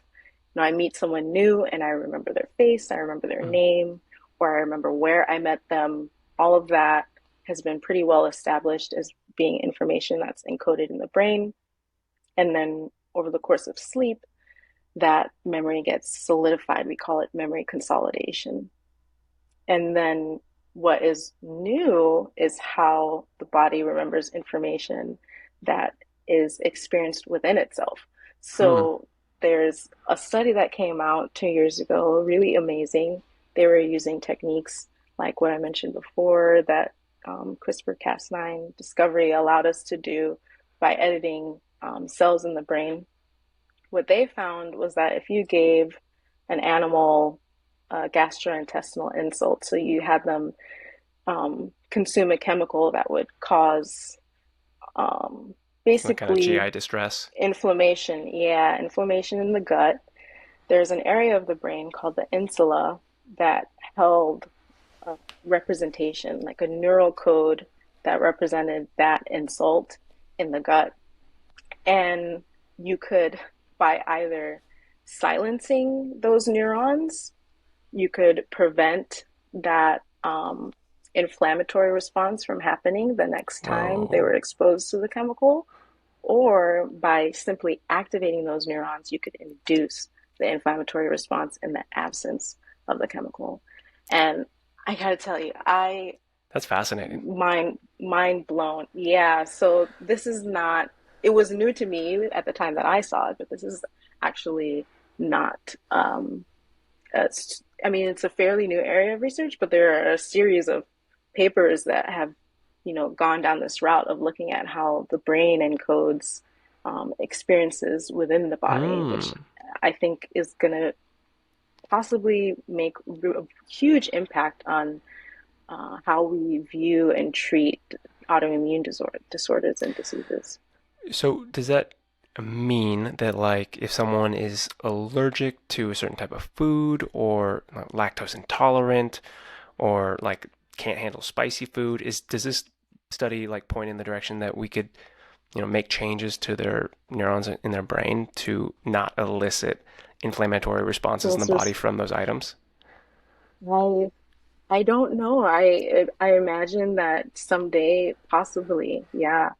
I meet someone new and I remember their face, I remember their Mm. name, or I remember where I met them. All of that has been pretty well established as being information that's encoded in the brain. And then over the course of sleep, that memory gets solidified. We call it memory consolidation. And then what is new is how the body remembers information that is experienced within itself. Mm. So there's a study that came out 2 years ago, really amazing. They were using techniques like what I mentioned before that CRISPR-Cas9 discovery allowed us to do by editing cells in the brain. What they found was that if you gave an animal gastrointestinal insult, so you had them consume a chemical that would cause um, Like kind of GI basically distress. inflammation. Yeah, inflammation in the gut. There's an area of the brain called the insula that held a representation, like a neural code that represented that insult in the gut. And you could, by either silencing those neurons, you could prevent that inflammatory response from happening the next time they Whoa. were exposed to the chemical, or by simply activating those neurons, you could induce the inflammatory response in the absence of the chemical. And I gotta tell you, I That's fascinating. mind blown. Yeah, so this is not, it was new to me at the time that I saw it, but this is actually not I mean, it's a fairly new area of research, but there are a series of papers that have, gone down this route of looking at how the brain encodes experiences within the body, which Mm. I think is going to possibly make a huge impact on how we view and treat autoimmune disorders and diseases. So does that mean that like if someone is allergic to a certain type of food or like, lactose intolerant or like can't handle spicy food, is does this study like point in the direction that we could, make changes to their neurons in their brain to not elicit inflammatory responses in the Those body are, from those items? I I don't know. I imagine that someday, possibly, yeah.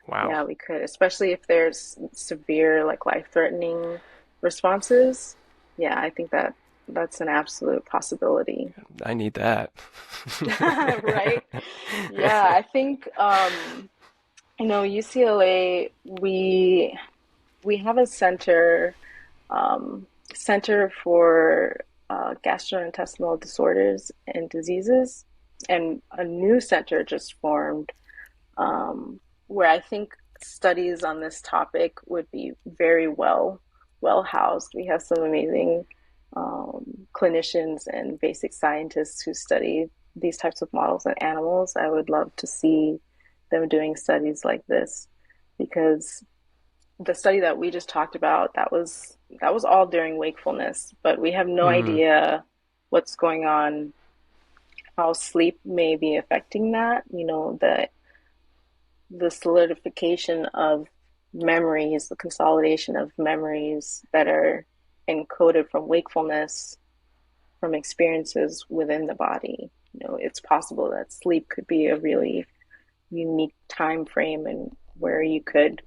Wow, Yeah, we could, especially if there's severe, like life-threatening responses. Yeah, I think that that's an absolute possibility. I need that. Right? Yeah, I think UCLA, we have a um center for gastrointestinal disorders and diseases, and a new center just formed where I think studies on this topic would be very well housed. We have some amazing clinicians and basic scientists who study these types of models in animals. I would love to see them doing studies like this because the study that we just talked about, that was all during wakefulness, but we have no Mm, idea what's going on, how sleep may be affecting that. The solidification of memories, the consolidation of memories that are encoded from wakefulness, from experiences within the body. It's possible that sleep could be a really unique time frame and where you could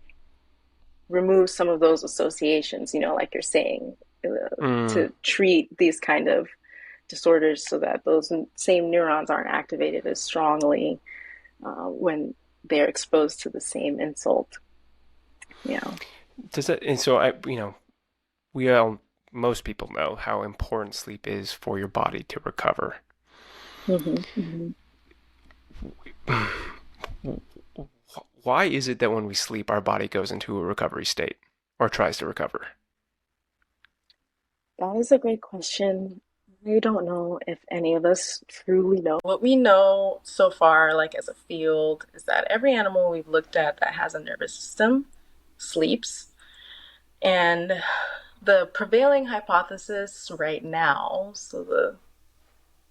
remove some of those associations, like you're saying, mm. to treat these kind of disorders so that those same neurons aren't activated as strongly when they're exposed to the same insult. Yeah. Does that, and so I, we all, most people know how important sleep is for your body to recover. Hmm. Hmm. Why is it that when we sleep, our body goes into a recovery state or tries to recover? That is a great question. I don't know if any of us truly know. What we know so far, like as a field, is that every animal we've looked at that has a nervous system sleeps. And the prevailing hypothesis right now, so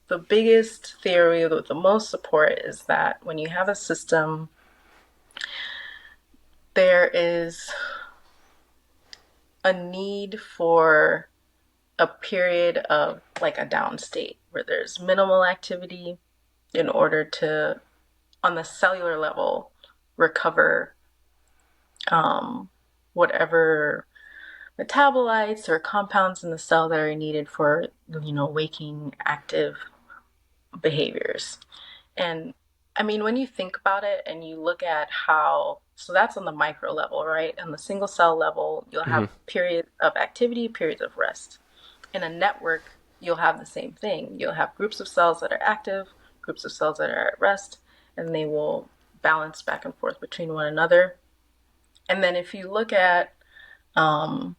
the the biggest theory with the most support is that when you have a system, there is a need for a period of like a down state where there's minimal activity in order to, on the cellular level, recover whatever metabolites or compounds in the cell that are needed for, waking active behaviors. And I mean, when you think about it and you look at how, so that's on the micro level, right? On the single cell level, you'll have Mm-hmm. periods of activity, periods of rest. In a network, you'll have the same thing. You'll have groups of cells that are active, groups of cells that are at rest, and they will balance back and forth between one another. And then if you look at, um,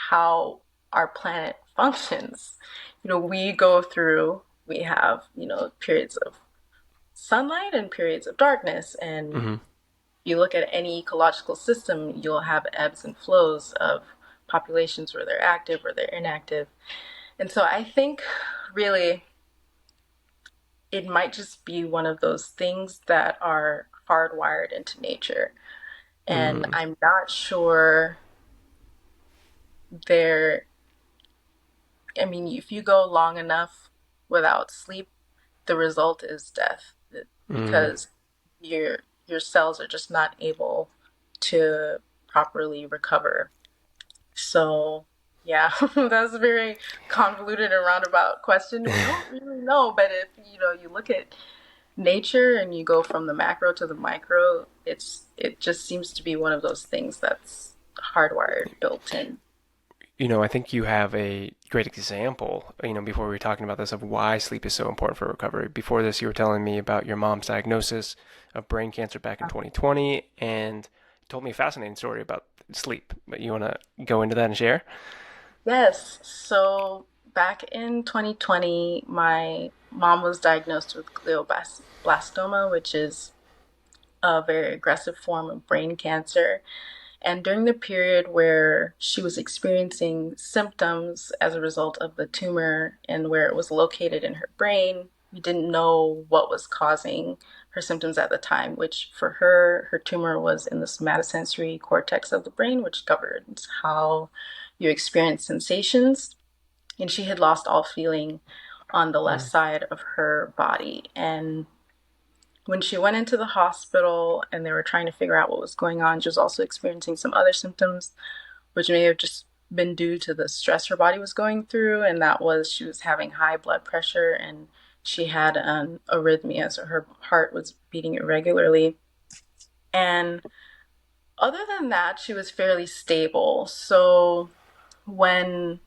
how our planet functions, we go through, we have, periods of sunlight and periods of darkness. And Mm-hmm. you look at any ecological system, you'll have ebbs and flows of populations where they're active or they're inactive. And so I think really it might just be one of those things that are hardwired into nature. And Mm-hmm. I'm not sure there, I mean, if you go long enough without sleep, the result is death Mm-hmm. because your your cells are just not able to properly recover. So, yeah, that's a very convoluted and roundabout question. We don't really know, but if you look at nature and you go from the macro to the micro, it just seems to be one of those things that's hardwired, built in. I think you have a great example, before we were talking about this, of why sleep is so important for recovery. Before this, you were telling me about your mom's diagnosis of brain cancer back in 2020 and told me a fascinating story about sleep. But you want to go into that and share? Yes. So back in 2020, my mom was diagnosed with glioblastoma, which is a very aggressive form of brain cancer. And during the period where she was experiencing symptoms as a result of the tumor and where it was located in her brain, we didn't know what was causing her symptoms at the time, which for her, her tumor was in the somatosensory cortex of the brain, which governs how you experience sensations. And she had lost all feeling on the left Mm. side of her body. And when she went into the hospital and they were trying to figure out what was going on, she was also experiencing some other symptoms, which may have just been due to the stress her body was going through. And that was she was having high blood pressure and she had an arrhythmia, so her heart was beating irregularly. And other than that, she was fairly stable. So when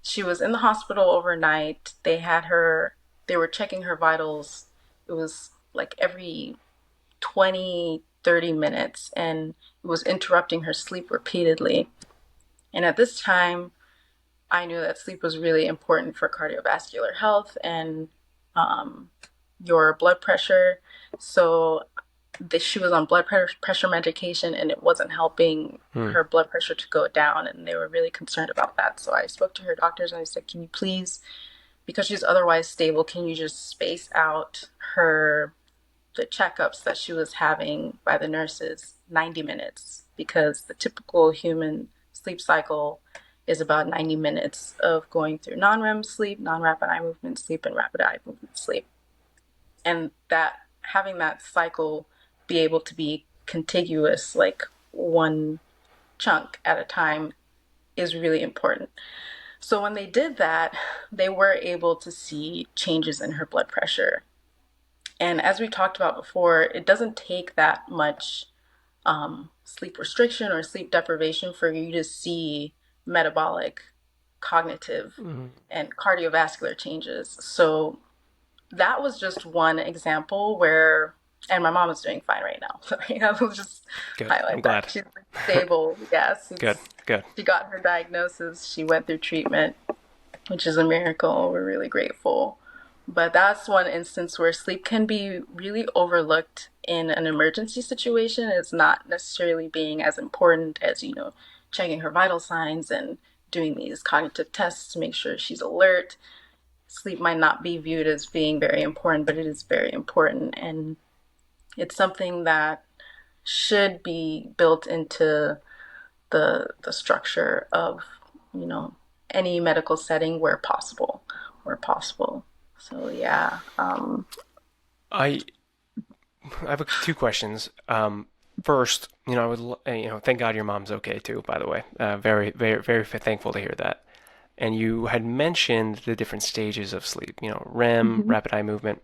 she was in the hospital overnight, they were checking her vitals. It was like every 20, 30 minutes, and it was interrupting her sleep repeatedly. And at this time, I knew that sleep was really important for cardiovascular health and um, your blood pressure. So she was on blood pressure medication and it wasn't helping Mm. her blood pressure to go down. And they were really concerned about that. So I spoke to her doctors and I said, can you please, because she's otherwise stable, can you just space out the checkups that she was having by the nurses 90 minutes? Because the typical human sleep cycle is about 90 minutes of going through non-REM sleep, non-rapid eye movement sleep, and rapid eye movement sleep. And that having that cycle be able to be contiguous, like one chunk at a time, is really important. So when they did that, they were able to see changes in her blood pressure. And as we talked about before, it doesn't take that much sleep restriction or sleep deprivation for you to see metabolic, cognitive, Mm. and cardiovascular changes. So that was just one example where, and my mom is doing fine right now. Sorry, I will just Good. I'm highlight that. glad. She's stable. Yes, Good. Good. she got her diagnosis. She went through treatment, which is a miracle. We're really grateful. But that's one instance where sleep can be really overlooked in an emergency situation. It's not necessarily being as important as, checking her vital signs and doing these cognitive tests to make sure she's alert. sleep might not be viewed as being very important, but it is very important. And it's something that should be built into the structure of, you know, any medical setting where possible. So yeah. I I have two questions. First, I would, thank God your mom's okay too, by the way. Very, very, very thankful to hear that. And you had mentioned the different stages of sleep, REM, Mhm. rapid eye movement.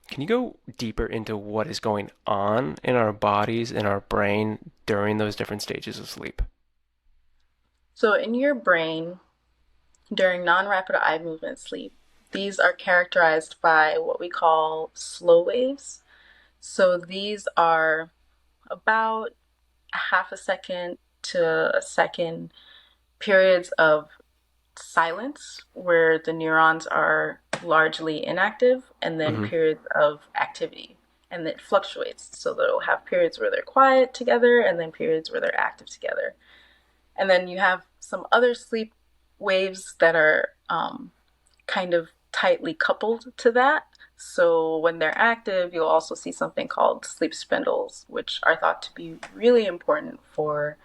Can you go deeper into what is going on in our bodies, in our brain during those different stages of sleep? So in your brain, during non-rapid eye movement sleep, these are characterized by what we call slow waves. So these are about a half a second to a second periods of silence where the neurons are largely inactive, and then Hmm. periods of activity. And it fluctuates. So they'll have periods where they're quiet together and then periods where they're active together. And then you have some other sleep waves that are kind of tightly coupled to that. So when they're active, you'll also see something called sleep spindles, which are thought to be really important for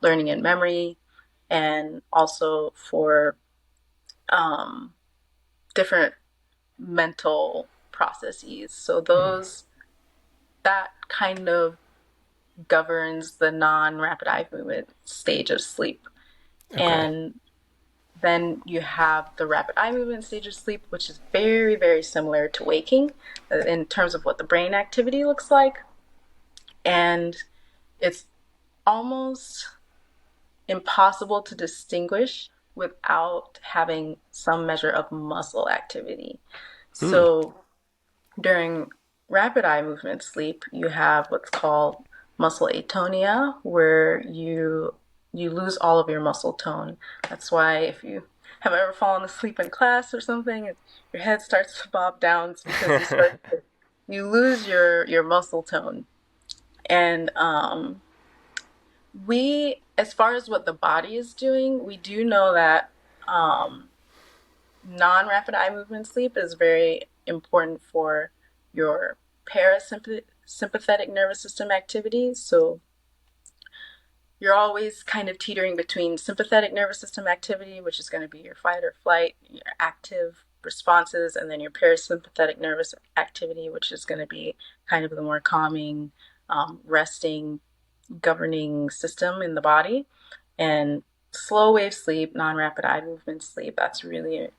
learning and memory, and also for um, different mental processes. So Mm. those that kind of governs the non-rapid eye movement stage of sleep. Okay. And then you have the rapid eye movement stage of sleep, which is very, very similar to waking in terms of what the brain activity looks like. And it's almost impossible to distinguish without having some measure of muscle activity. Mm. So during rapid eye movement sleep, you have what's called muscle atonia, where you lose all of your muscle tone. That's why if you have ever fallen asleep in class or something, and your head starts to bob down, it's because you lose your muscle tone. And we, as far as what the body is doing, we do know that um, non-rapid eye movement sleep is very important for your parasympathetic nervous system activity. So you're always kind of teetering between sympathetic nervous system activity, which is going to be your fight or flight, your active responses, and then your parasympathetic nervous activity, which is going to be kind of the more calming, resting, governing system in the body. And slow wave sleep, non-rapid eye movement sleep, that's really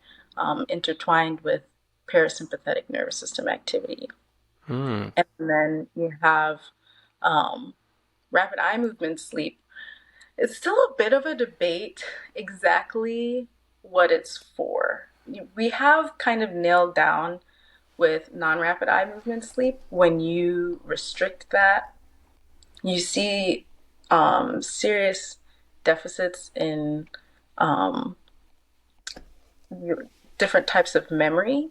intertwined with parasympathetic nervous system activity. Mm. And then you have um, rapid eye movement sleep. It's still a bit of a debate exactly what it's for. We have kind of nailed down with non-rapid eye movement sleep, when you restrict that, you see serious deficits in um, your different types of memory.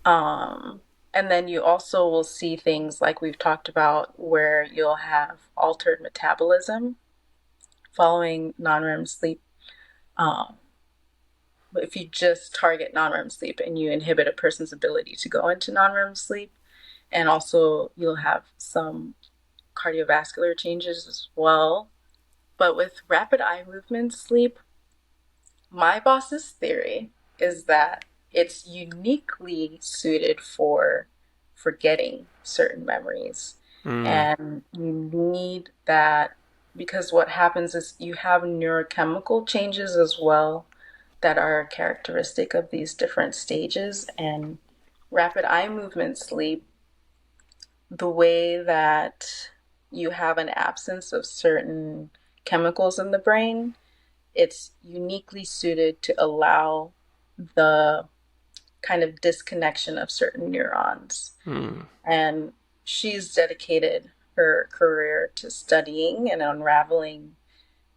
Um, and then you also will see things like we've talked about, where you'll have altered metabolism following non-REM sleep. Um, but if you just target non-REM sleep and you inhibit a person's ability to go into non-REM sleep, and also you'll have some cardiovascular changes as well. But with rapid eye movement sleep, my boss's theory is that it's uniquely suited for forgetting certain memories. Mm. And you need that because what happens is you have neurochemical changes as well that are characteristic of these different stages. And rapid eye movement sleep, the way that you have an absence of certain chemicals in the brain, it's uniquely suited to allow the kind of disconnection of certain neurons. Mm. And she's dedicated her career to studying and unraveling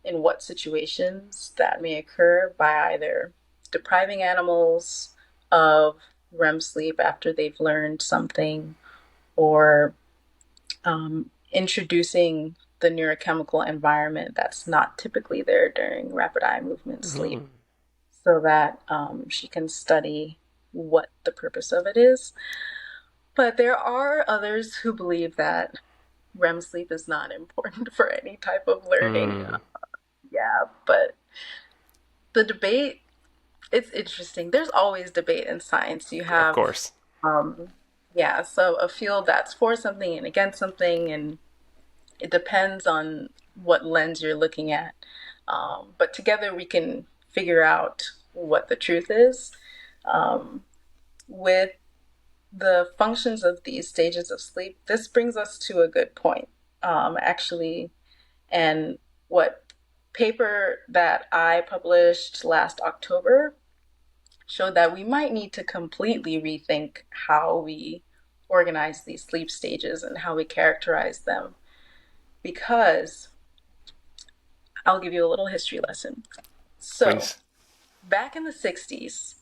in what situations that may occur by either depriving animals of REM sleep after they've learned something, or introducing the neurochemical environment that's not typically there during rapid eye movement sleep, Mm. so that she can study. what the purpose of it is. But there are others who believe that REM sleep is not important for any type of learning. Mm, Yeah, but the debate, it's interesting. There's always debate in science. You of have, course. um, yeah, so a field that's for something and against something, and it depends on what lens you're looking at. But together we can figure out what the truth is. Um, with the functions of these stages of sleep, this brings us to a good point, actually. And what paper that I published last October showed that we might need to completely rethink how we organize these sleep stages and how we characterize them. Because I'll give you a little history lesson. So, Please. back in the 60s,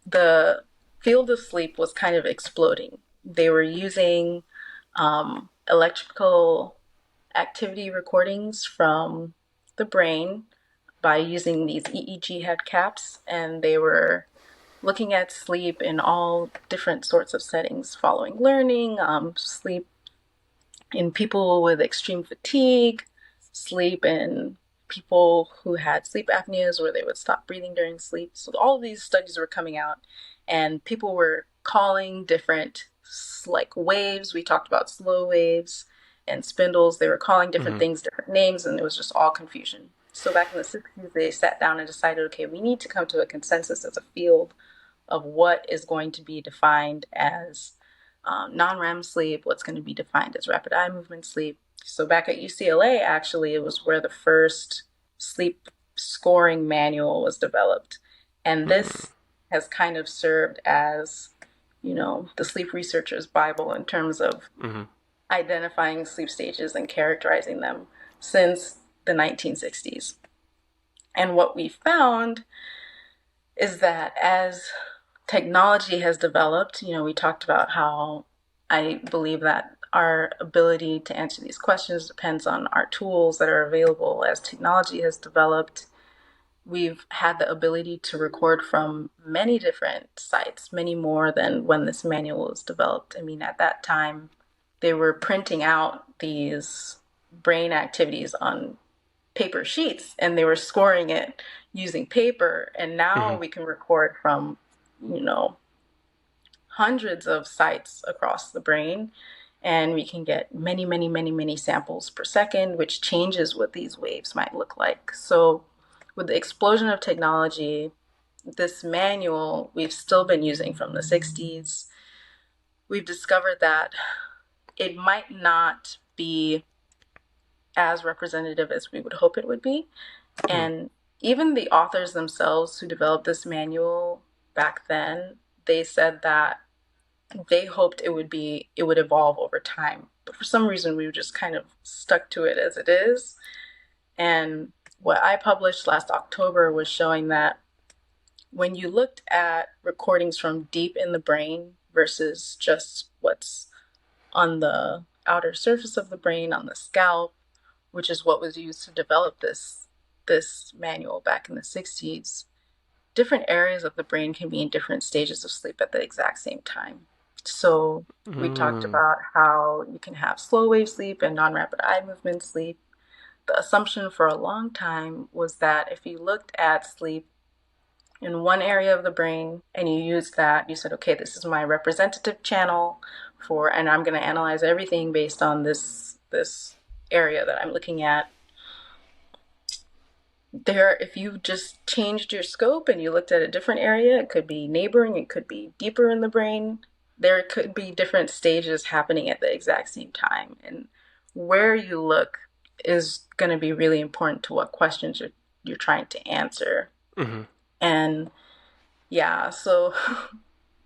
the field of sleep was kind of exploding. They were using electrical activity recordings from the brain by using these EEG head caps, and they were looking at sleep in all different sorts of settings, following learning, sleep in people with extreme fatigue, sleep in people who had sleep apneas where they would stop breathing during sleep. So all of these studies were coming out, and people were calling different like waves. We talked about slow waves and spindles. They were calling different Mm-hmm. things different names, and it was just all confusion. So back in the 60s, they sat down and decided, okay, we need to come to a consensus as a field of what is going to be defined as non-REM sleep, what's going to be defined as rapid eye movement sleep. So back at UCLA, actually, it was where the first sleep scoring manual was developed. And Mm-hmm. this has kind of served as, the sleep researcher's Bible in terms of Mm-hmm. identifying sleep stages and characterizing them since the 1960s. And what we found is that as technology has developed, we talked about how I believe that our ability to answer these questions depends on our tools that are available. As technology has developed, we've had the ability to record from many different sites, many more than when this manual was developed. I mean, at that time, they were printing out these brain activities on paper sheets and they were scoring it using paper. And now Mm-hmm. we can record from, you know, hundreds of sites across the brain, and we can get many, many, many, many samples per second, which changes what these waves might look like. So with the explosion of technology, this manual we've still been using from the 60s, we've discovered that it might not be as representative as we would hope it would be. And even the authors themselves who developed this manual back then, they said that they hoped it would evolve over time. But for some reason we were just kind of stuck to it as it is. And what I published last October was showing that when you looked at recordings from deep in the brain versus just what's on the outer surface of the brain, on the scalp, which is what was used to develop this manual back in the 60s, different areas of the brain can be in different stages of sleep at the exact same time. So we talked Mm-hmm. about how you can have slow wave sleep and non-rapid eye movement sleep. The assumption for a long time was that if you looked at sleep in one area of the brain and you used that, you said, okay, this is my representative channel for, and I'm going to analyze everything based on this area that I'm looking at. There, if you just changed your scope and you looked at a different area, it could be neighboring, it could be deeper in the brain, there could be different stages happening at the exact same time. And where you look is going to be really important to what questions you're trying to answer. Mm-hmm. And yeah, so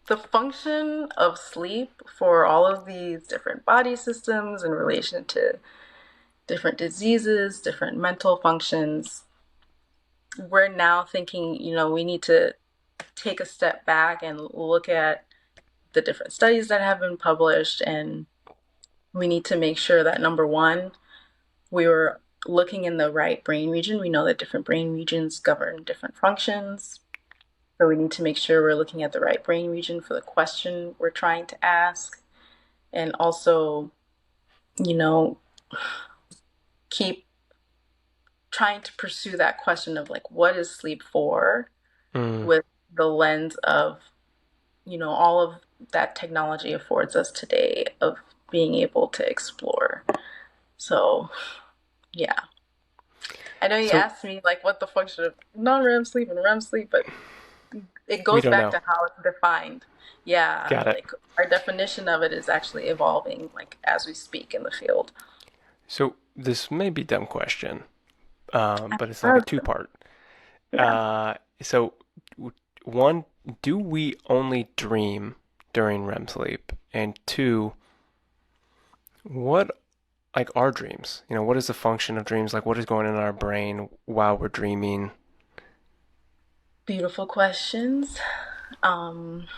the function of sleep for all of these different body systems in relation to different diseases, different mental functions, we're now thinking, we need to take a step back and look at the different studies that have been published. And we need to make sure that number one, we were looking in the right brain region. We know that different brain regions govern different functions. So we need to make sure we're looking at the right brain region for the question we're trying to ask. And also, you know, keep trying to pursue that question of like, what is sleep for, Mm. with the lens of, all of that technology affords us today of being able to explore. So, yeah. I know you So asked me like what the function of non-REM sleep and REM sleep, but it we goes don't back know. to how it's defined. Yeah, Got it. like our definition of it is actually evolving like as we speak in the field. So this may be a dumb question, but it's like a Uh, two-part. yeah. Uh, so one, do we only dream during REM sleep? And two, what like are dreams? What is the function of dreams? Like what is going on in our brain while we're dreaming? Beautiful questions. Um,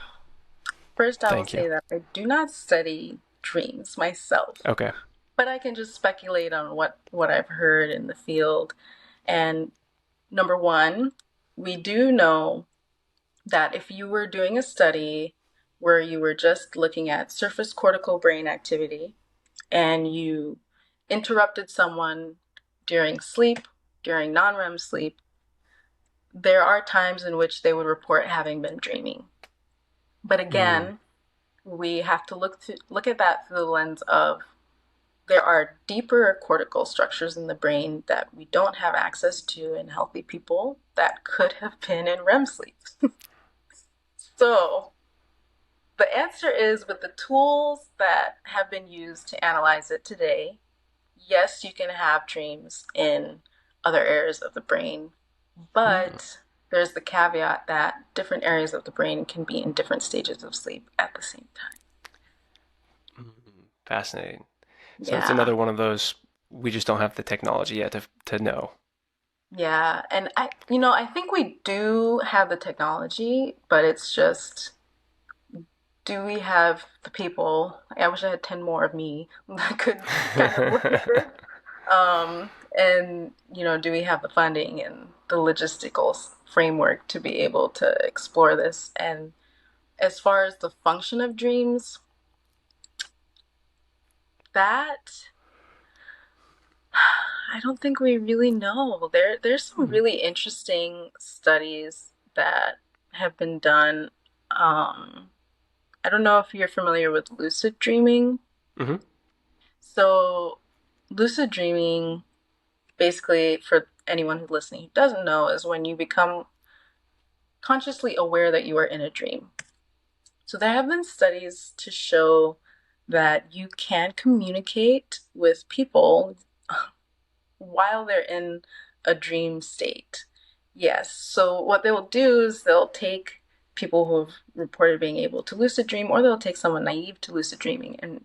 First, I will Thank you. say that I do not study dreams myself, Okay. but I can just speculate on what I've heard in the field. And number one, we do know that if you were doing a study where you were just looking at surface cortical brain activity and you interrupted someone during sleep, during non-REM sleep, there are times in which they would report having been dreaming. But Mm. again, we have to look at that through the lens of there are deeper cortical structures in the brain that we don't have access to in healthy people that could have been in REM sleep. So the answer is, with the tools that have been used to analyze it today, yes, you can have dreams in other areas of the brain, Mm. but there's the caveat that different areas of the brain can be in different stages of sleep at the same time. Mm. Fascinating. So it's Yeah. another one of those we just don't have the technology yet to know. Yeah, and I think we do have the technology, but it's just, do we have the people? I wish I had 10 more of me that could kind of look at this. And, do we have the funding and the logistical framework to be able to explore this? And as far as the function of dreams, that I don't think we really know. There's some Mm. really interesting studies that have been done. I don't know if you're familiar with lucid dreaming. Hmm. So, lucid dreaming, basically, for anyone who's listening who doesn't know, is when you become consciously aware that you are in a dream. So, there have been studies to show that you can communicate with people while they're in a dream state. Yes. So what they'll do is they'll take people who have reported being able to lucid dream, or they'll take someone naive to lucid dreaming and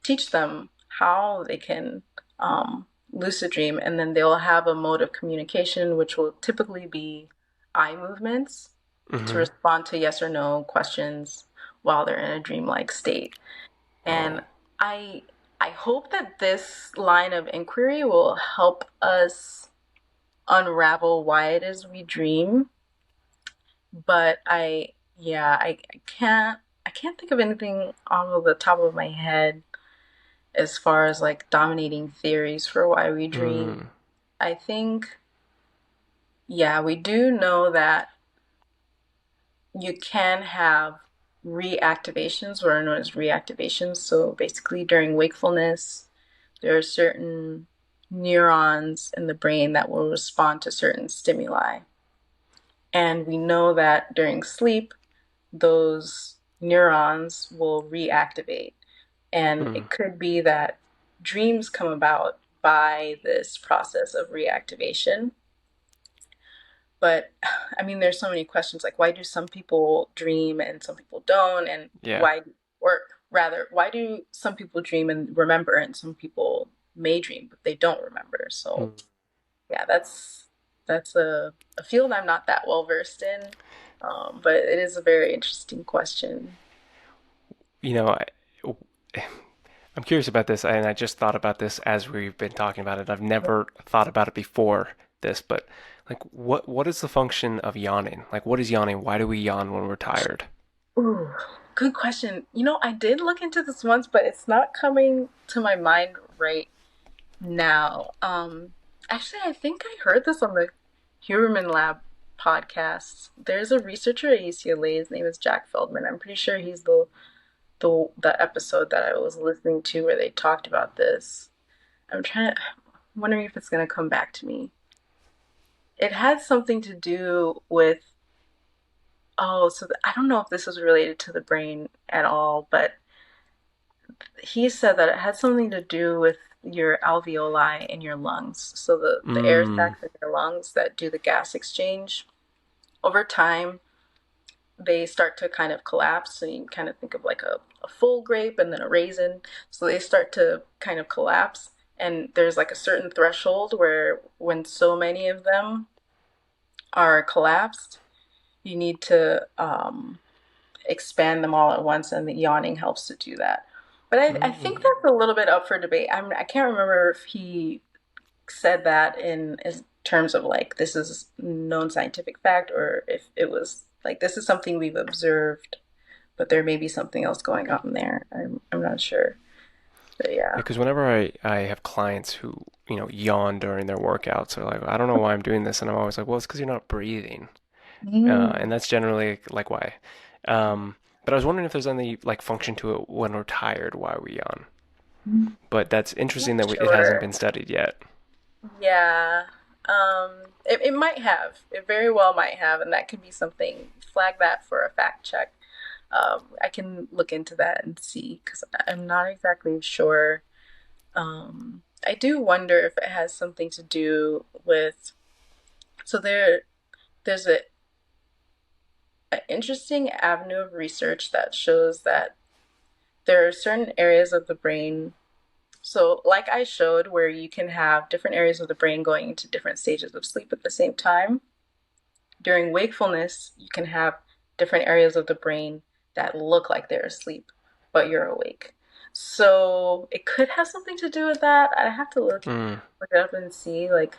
teach them how they can lucid dream, and then they'll have a mode of communication, which will typically be eye movements to Hmm. respond to yes or no questions while they're in a dreamlike state. Oh. And I I hope that this line of inquiry will help us unravel why it is we dream. But I can't think of anything off of the top of my head as far as like dominating theories for why we dream. Mm. I think, yeah, we do know that you can have reactivations, what are known as reactivations. So basically, during wakefulness, there are certain neurons in the brain that will respond to certain stimuli. And we know that during sleep, those neurons will reactivate. And Mm. it could be that dreams come about by this process of reactivation. But I mean, there's so many questions like, why do some people dream and some people don't? And Yeah. or rather, why do some people dream and remember and some people may dream, but they don't remember? So, Mm. yeah, that's a field I'm not that well versed in, but it is a very interesting question. You know, I'm curious about this, and I just thought about this as we've been talking about it. I've never thought about it before this, but Like what is the function of yawning? Like what is yawning? Why do we yawn when we're tired? Ooh, good question. I did look into this once, but it's not coming to my mind right now. Actually, I think I heard this on the Huberman Lab podcast. There's a researcher at UCLA. His name is Jack Feldman. I'm pretty sure he's the episode that I was listening to where they talked about this. I'm wondering if it's gonna come back to me. It had something to do with, oh, so I don't know if this was related to the brain at all, but he said that it had something to do with your alveoli in your lungs. So the air Mm, sacs in your lungs that do the gas exchange, over time, they start to kind of collapse. So you can kind of think of like a full grape and then a raisin. So they start to kind of collapse. And there's like a certain threshold where when so many of them are collapsed, you need to expand them all at once, and the yawning helps to do that. But I think mm. that's a little bit up for debate. I can't remember if he said that in terms of like this is known scientific fact, or if it was like this is something we've observed, but there may be something else going on there. I'm not sure. But Yeah, yeah. because whenever I have clients who, yawn during their workouts, they're like, I don't know why I'm doing this. And I'm always like, well, it's because you're not breathing. And Mm. that's generally like why. But I was wondering if there's any like function to it when we're tired, why we yawn. But that's interesting Not that it hasn't sure. been studied yet. Yeah. It might have. It very well might have, and that could be something. Flag that for a fact check. I can look into that and see because I'm not exactly sure. I do wonder if it has something to do with. So there's an interesting avenue of research that shows that there are certain areas of the brain. So, like I showed, where you can have different areas of the brain going into different stages of sleep at the same time. During wakefulness, you can have different areas of the brain that look like they're asleep, but you're awake. So it could have something to do with that. I have to Mm. look it up and see. Like,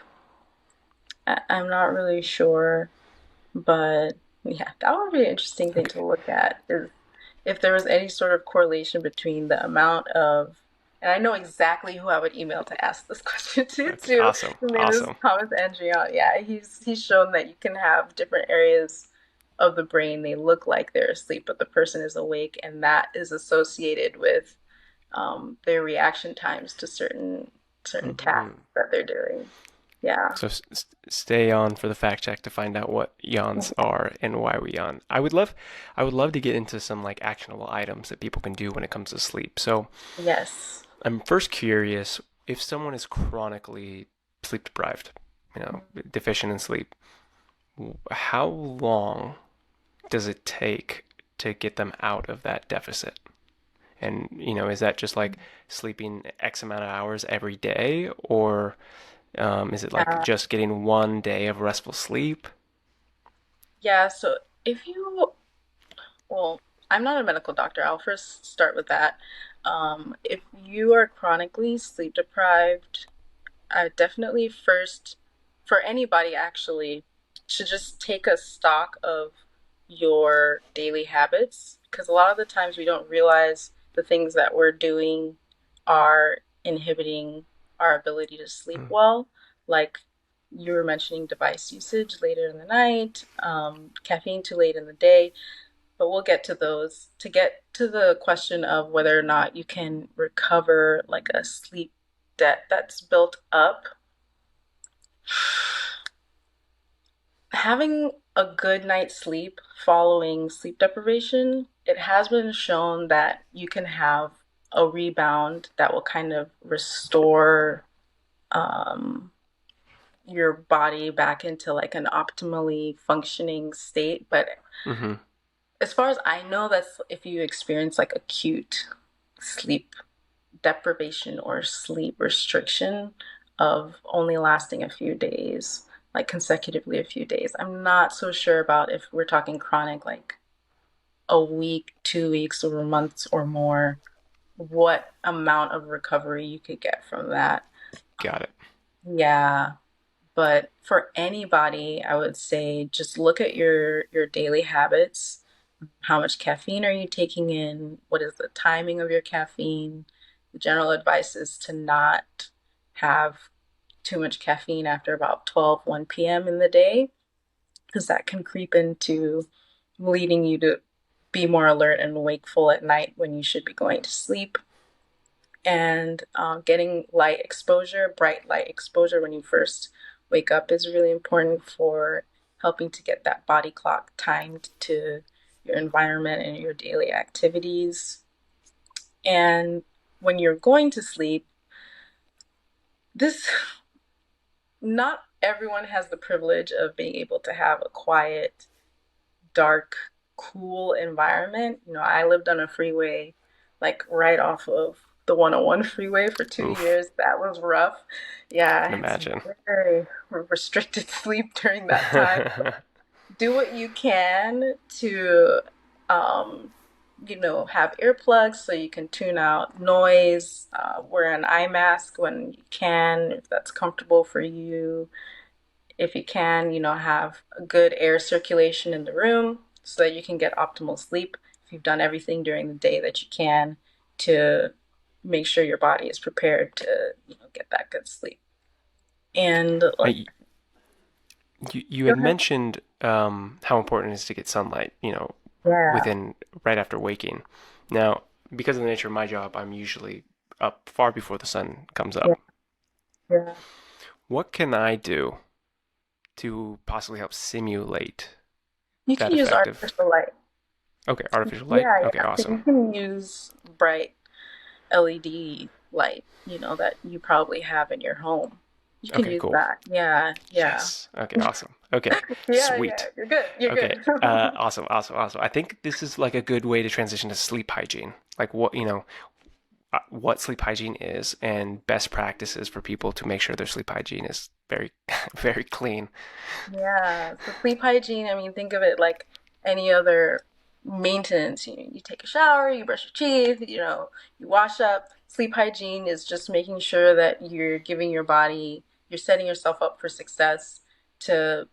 I'm not really sure, but yeah, that would be an interesting thing Okay. to look at. Is if there was any sort of correlation between the amount of, and I know exactly who I would email to ask this question to Okay. too. Awesome. His name is Awesome. Thomas Andrion. Yeah, he's shown that you can have different areas of the brain. They look like they're asleep, but the person is awake, and that is associated with their reaction times to certain tasks Hmm. that they're doing. Yeah. So stay on for the fact check to find out what yawns are and why we yawn. I would love to get into some like actionable items that people can do when it comes to sleep. So Yes. I'm first curious if someone is chronically sleep deprived, deficient in sleep, how long does it take to get them out of that deficit? And, is that just like sleeping X amount of hours every day, or is it like Yeah. just getting one day of restful sleep? Yeah. So if you well, I'm not a medical doctor. I'll first start with that. If you are chronically sleep deprived, I definitely first, for anybody actually, should just take a stock of your daily habits because a lot of the times we don't realize the things that we're doing are inhibiting our ability to sleep well. Like you were mentioning device usage later in the night, caffeine too late in the day, but we'll get to those. To get to the question of whether or not you can recover like a sleep debt that's built up, having a good night's sleep following sleep deprivation, it has been shown that you can have a rebound that will kind of restore um, your body back into like an optimally functioning state. But Mm-hmm. as far as I know, that's if you experience like acute sleep deprivation or sleep restriction of only lasting a few days, like consecutively a few days. I'm not so sure about if we're talking chronic, like a week, 2 weeks, or months or more, what amount of recovery you could get from that. Got it. Yeah. But for anybody, I would say just look at your daily habits. How much caffeine are you taking in? What is the timing of your caffeine? The general advice is to not have too much caffeine after about 1 p.m. in the day, because that can creep into leading you to be more alert and wakeful at night when you should be going to sleep. And getting light exposure, bright light exposure when you first wake up is really important for helping to get that body clock timed to your environment and your daily activities. And when you're going to sleep, this not everyone has the privilege of being able to have a quiet, dark, cool environment. I lived on a freeway like right off of the 101 freeway for two Oof, years. That was rough. I Yeah, I can had some imagine. very restricted sleep during that time. Do what you can to, um, have earplugs so you can tune out noise. Wear an eye mask when you can, if that's comfortable for you. If you can, have a good air circulation in the room so that you can get optimal sleep. If you've done everything during the day that you can to make sure your body is prepared to, get that good sleep. And like, I, you go had ahead. mentioned how important it is to get sunlight, Yeah, within right after waking. Now, because of the nature of my job, I'm usually up far before the sun comes yeah, up. yeah. What can I do to possibly help simulate You that can use effective? artificial light. Okay, artificial light. Yeah, Okay, yeah. So awesome. you can use bright LED light, that you probably have in your home. You can Okay, use cool. that. Yeah, yeah. Yes. Okay, awesome. Okay, Yeah, yeah. sweet. You're good. You're Okay, good. awesome, awesome, awesome. I think this is like a good way to transition to sleep hygiene. Like what sleep hygiene is and best practices for people to make sure their sleep hygiene is very, very clean. Yeah, so sleep hygiene, I mean, think of it like any other maintenance. You take a shower, you brush your teeth, you wash up. Sleep hygiene is just making sure that you're giving your body, you're setting yourself up for success to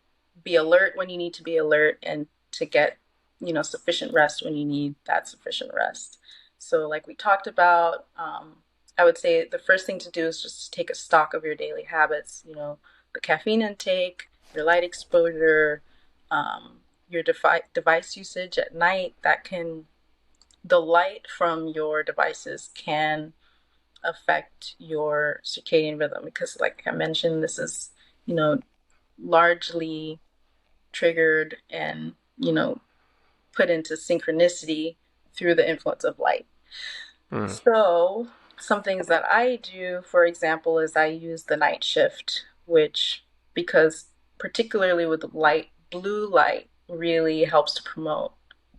be alert when you need to be alert and to get, sufficient rest when you need that sufficient rest. So, like we talked about, I would say the first thing to do is just take a stock of your daily habits, the caffeine intake, your light exposure, your device usage at night. The light from your devices can affect your circadian rhythm because, like I mentioned, this is, you know, largely triggered and, put into synchronicity through the influence of light. Mm. So, some things that I do, for example, is I use the night shift, which, because particularly with light, blue light really helps to promote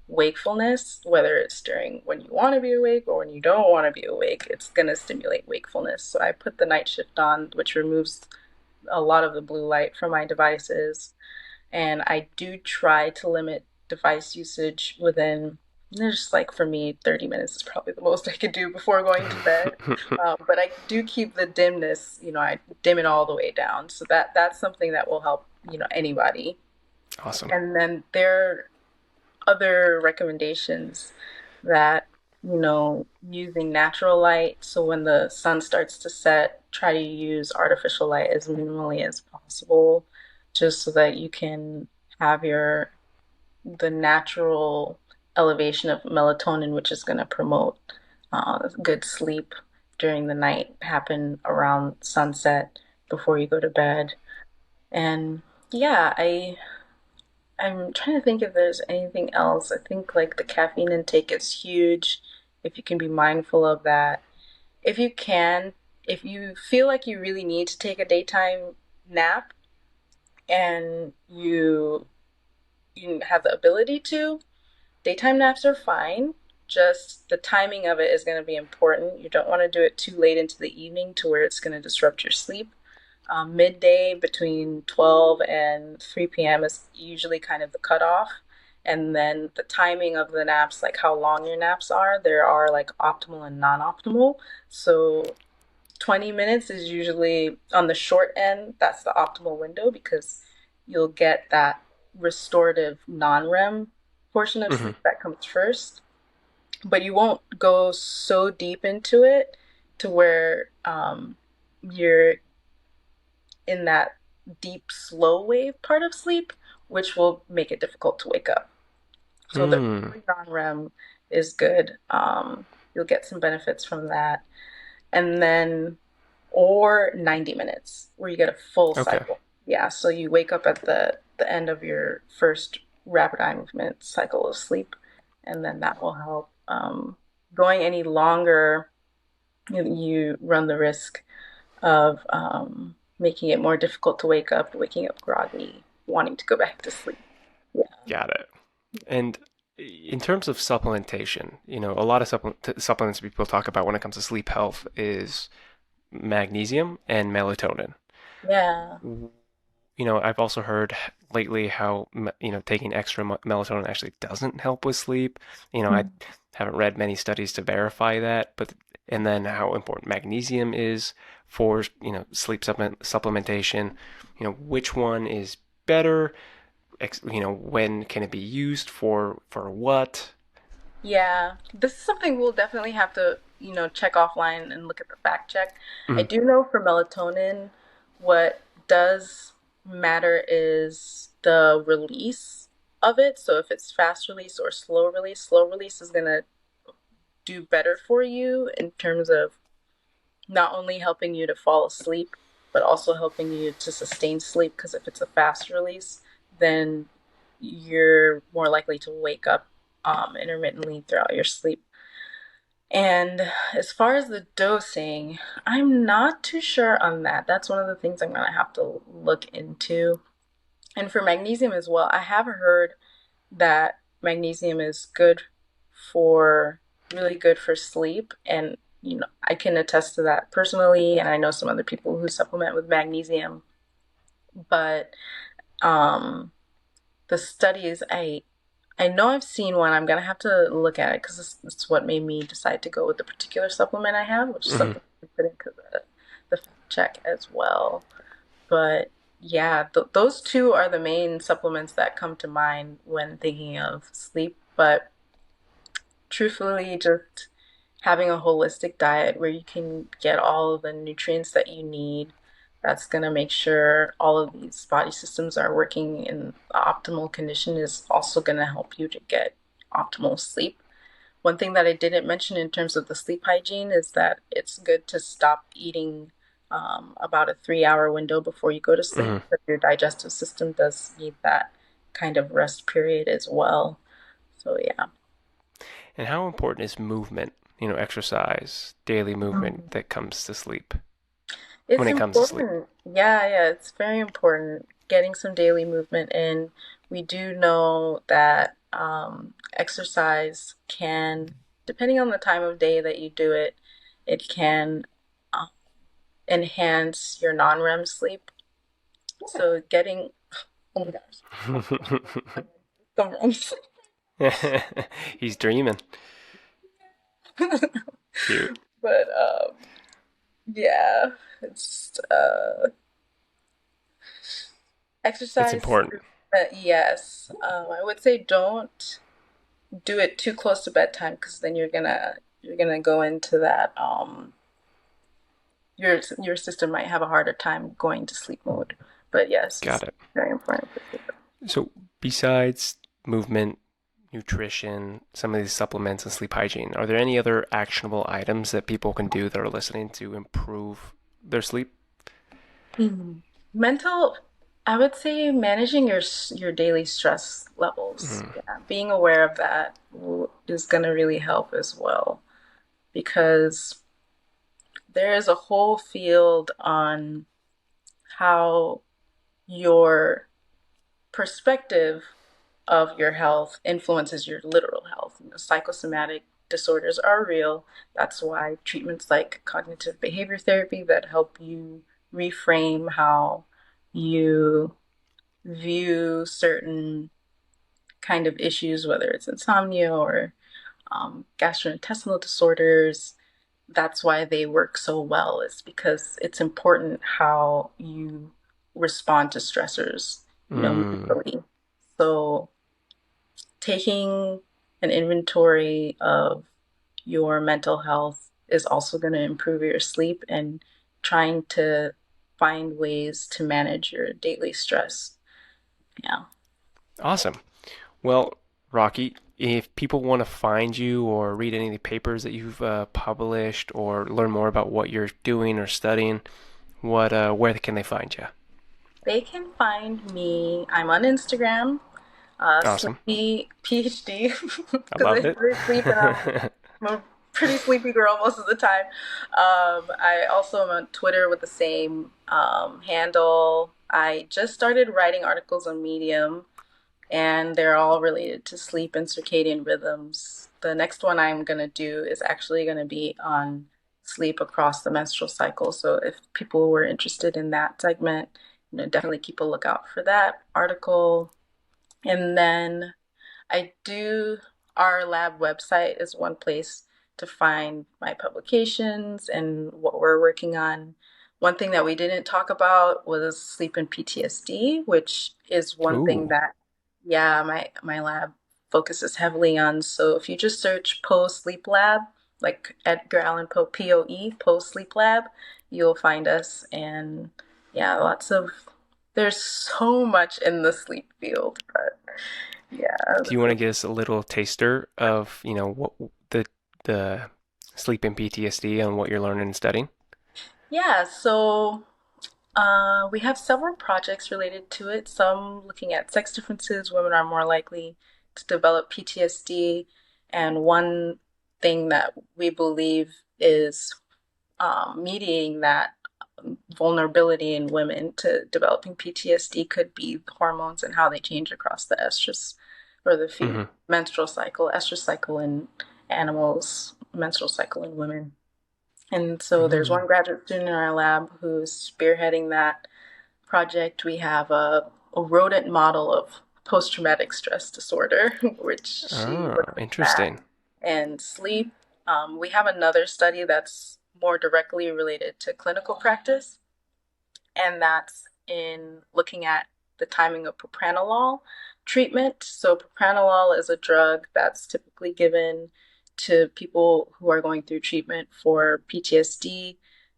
wakefulness, whether it's during when you want to be awake or when you don't want to be awake, it's going to stimulate wakefulness. So, I put the night shift on, which removes a lot of the blue light from my devices. And I do try to limit device usage within, just like for me, 30 minutes is probably the most I could do before going to bed. But I do keep the dimness, I dim it all the way down. So that's something that will help, anybody. Awesome. And then there are other recommendations that, using natural light. So when the sun starts to set, try to use artificial light as minimally as possible, just so that you can have the natural elevation of melatonin, which is going to promote good sleep during the night, happen around sunset before you go to bed. And yeah, I'm trying to think if there's anything else. I think like the caffeine intake is huge. If you can be mindful of that. If you can, if you feel like you really need to take a daytime nap and you have the ability to, daytime naps are fine. Just the timing of it is going to be important. You don't want to do it too late into the evening to where it's going to disrupt your sleep. Midday between 12 and 3 p.m. is usually kind of the cutoff. And then the timing of the naps, like how long your naps are, there are like optimal and non optimal. So 20 minutes is usually on the short end. That's the optimal window because you'll get that restorative non-REM portion of Hmm. sleep that comes first, but you won't go so deep into it to where you're in that deep slow wave part of sleep, which will make it difficult to wake up. So the Mm. early non-REM is good. You'll get some benefits from that. And then, or 90 minutes where you get a full Okay. cycle. Yeah, so you wake up at the end of your first rapid eye movement cycle of sleep, and then that will help. Going any longer, you run the risk of making it more difficult to wake up, waking up groggy, wanting to go back to sleep. Yeah. Got it. And in terms of supplementation, a lot of supplements people talk about when it comes to sleep health is magnesium and melatonin. Yeah. I've also heard lately how, taking extra melatonin actually doesn't help with sleep. I Mhm. haven't read many studies to verify that, and then how important magnesium is for, sleep supplementation. Which one is better? When can it be used for what? Yeah, this is something we'll definitely have to, check offline and look at the fact check. I Mm, do know for melatonin, what does matter is the release of it. So if it's fast release or slow release is gonna do better for you in terms of not only helping you to fall asleep, but also helping you to sustain sleep. Because if it's a fast release, then you're more likely to wake up intermittently throughout your sleep. And as far as the dosing, I'm not too sure on that. That's one of the things I'm going to have to look into. And for magnesium as well, I have heard that magnesium is good for really good for sleep. And, I can attest to that personally. And I know some other people who supplement with magnesium. But um, the studies, I know I've seen one. I'm gonna have to look at it because it's what made me decide to go with the particular supplement I have, which is mhm. something I put into the fact check as well. But yeah, those two are the main supplements that come to mind when thinking of sleep. But truthfully, just having a holistic diet where you can get all of the nutrients that you need. That's going to make sure all of these body systems are working in optimal condition is also going to help you to get optimal sleep. One thing that I didn't mention in terms of the sleep hygiene is that it's good to stop eating about a 3 hour window before you go to sleep. Mhm. But your digestive system does need that kind of rest period as well. So, yeah. And how important is movement, exercise, daily movement that comes to sleep, when It's it comes to sleep? important. Yeah, yeah, it's very important getting some daily movement in. We do know that exercise can, depending on the time of day that you do it, it can uh, enhance your non-REM sleep. So getting, oh my gosh, some REM sleep. He's dreaming. Cute. But yeah, it's It's exercise. important. Yes, I would say don't do it too close to bedtime because then you're gonna go into that your system might have a harder time going to sleep mode. But yes, Got it's it. very important for sleep. So besides movement, nutrition, some of these supplements and sleep hygiene, are there any other actionable items that people can do that are listening to improve their sleep? Mhm. Mental, I would say managing your daily stress levels. Mm, Yeah, being aware of that is gonna really help as well because there is a whole field on how your perspective of your health influences your literal health. Psychosomatic disorders are real. That's why treatments like cognitive behavior therapy that help you reframe how you view certain kind of issues, whether it's insomnia or gastrointestinal disorders, that's why they work so well, is because it's important how you respond to stressors, Mm, mentally. So taking an inventory of your mental health is also going to improve your sleep, and trying to find ways to manage your daily stress. Yeah. awesome. Well, Rocky, if people want to find you or read any of the papers that you've published or learn more about what you're doing or studying, where can they find you? They can find me. I'm on Instagram, Awesome. Sleepy PhD, I because love I it. really sleep and I'm a pretty sleepy girl most of the time. I also am on Twitter with the same handle. I just started writing articles on Medium, and they're all related to sleep and circadian rhythms. The next one I'm going to do is actually going to be on sleep across the menstrual cycle. So if people were interested in that segment, definitely keep a lookout for that article. And then I do, our lab website is one place to find my publications and what we're working on. One thing that we didn't talk about was sleep and PTSD, which is one thing Ooh. that, yeah, my lab focuses heavily on. So if you just search Poe Sleep Lab, like Edgar Allan Poe, POE, Poe Sleep Lab, you'll find us. And yeah, there's so much in the sleep field, but yeah, Do you want to give us a little taster of, what the sleep and PTSD and what you're learning and studying? yeah. So we have several projects related to it. Some looking at sex differences, women are more likely to develop PTSD, and one thing that we believe is mediating that vulnerability in women to developing PTSD could be the hormones and how they change across the estrus or the Hmm. menstrual cycle, estrus cycle in animals, menstrual cycle in women. And so there's Mm. one graduate student in our lab who's spearheading that project. We have a rodent model of post-traumatic stress disorder, which she Oh, looks at, interesting. and sleep. We have another study that's more directly related to clinical practice, and that's in looking at the timing of propranolol treatment. So, propranolol is a drug that's typically given to people who are going through treatment for PTSD.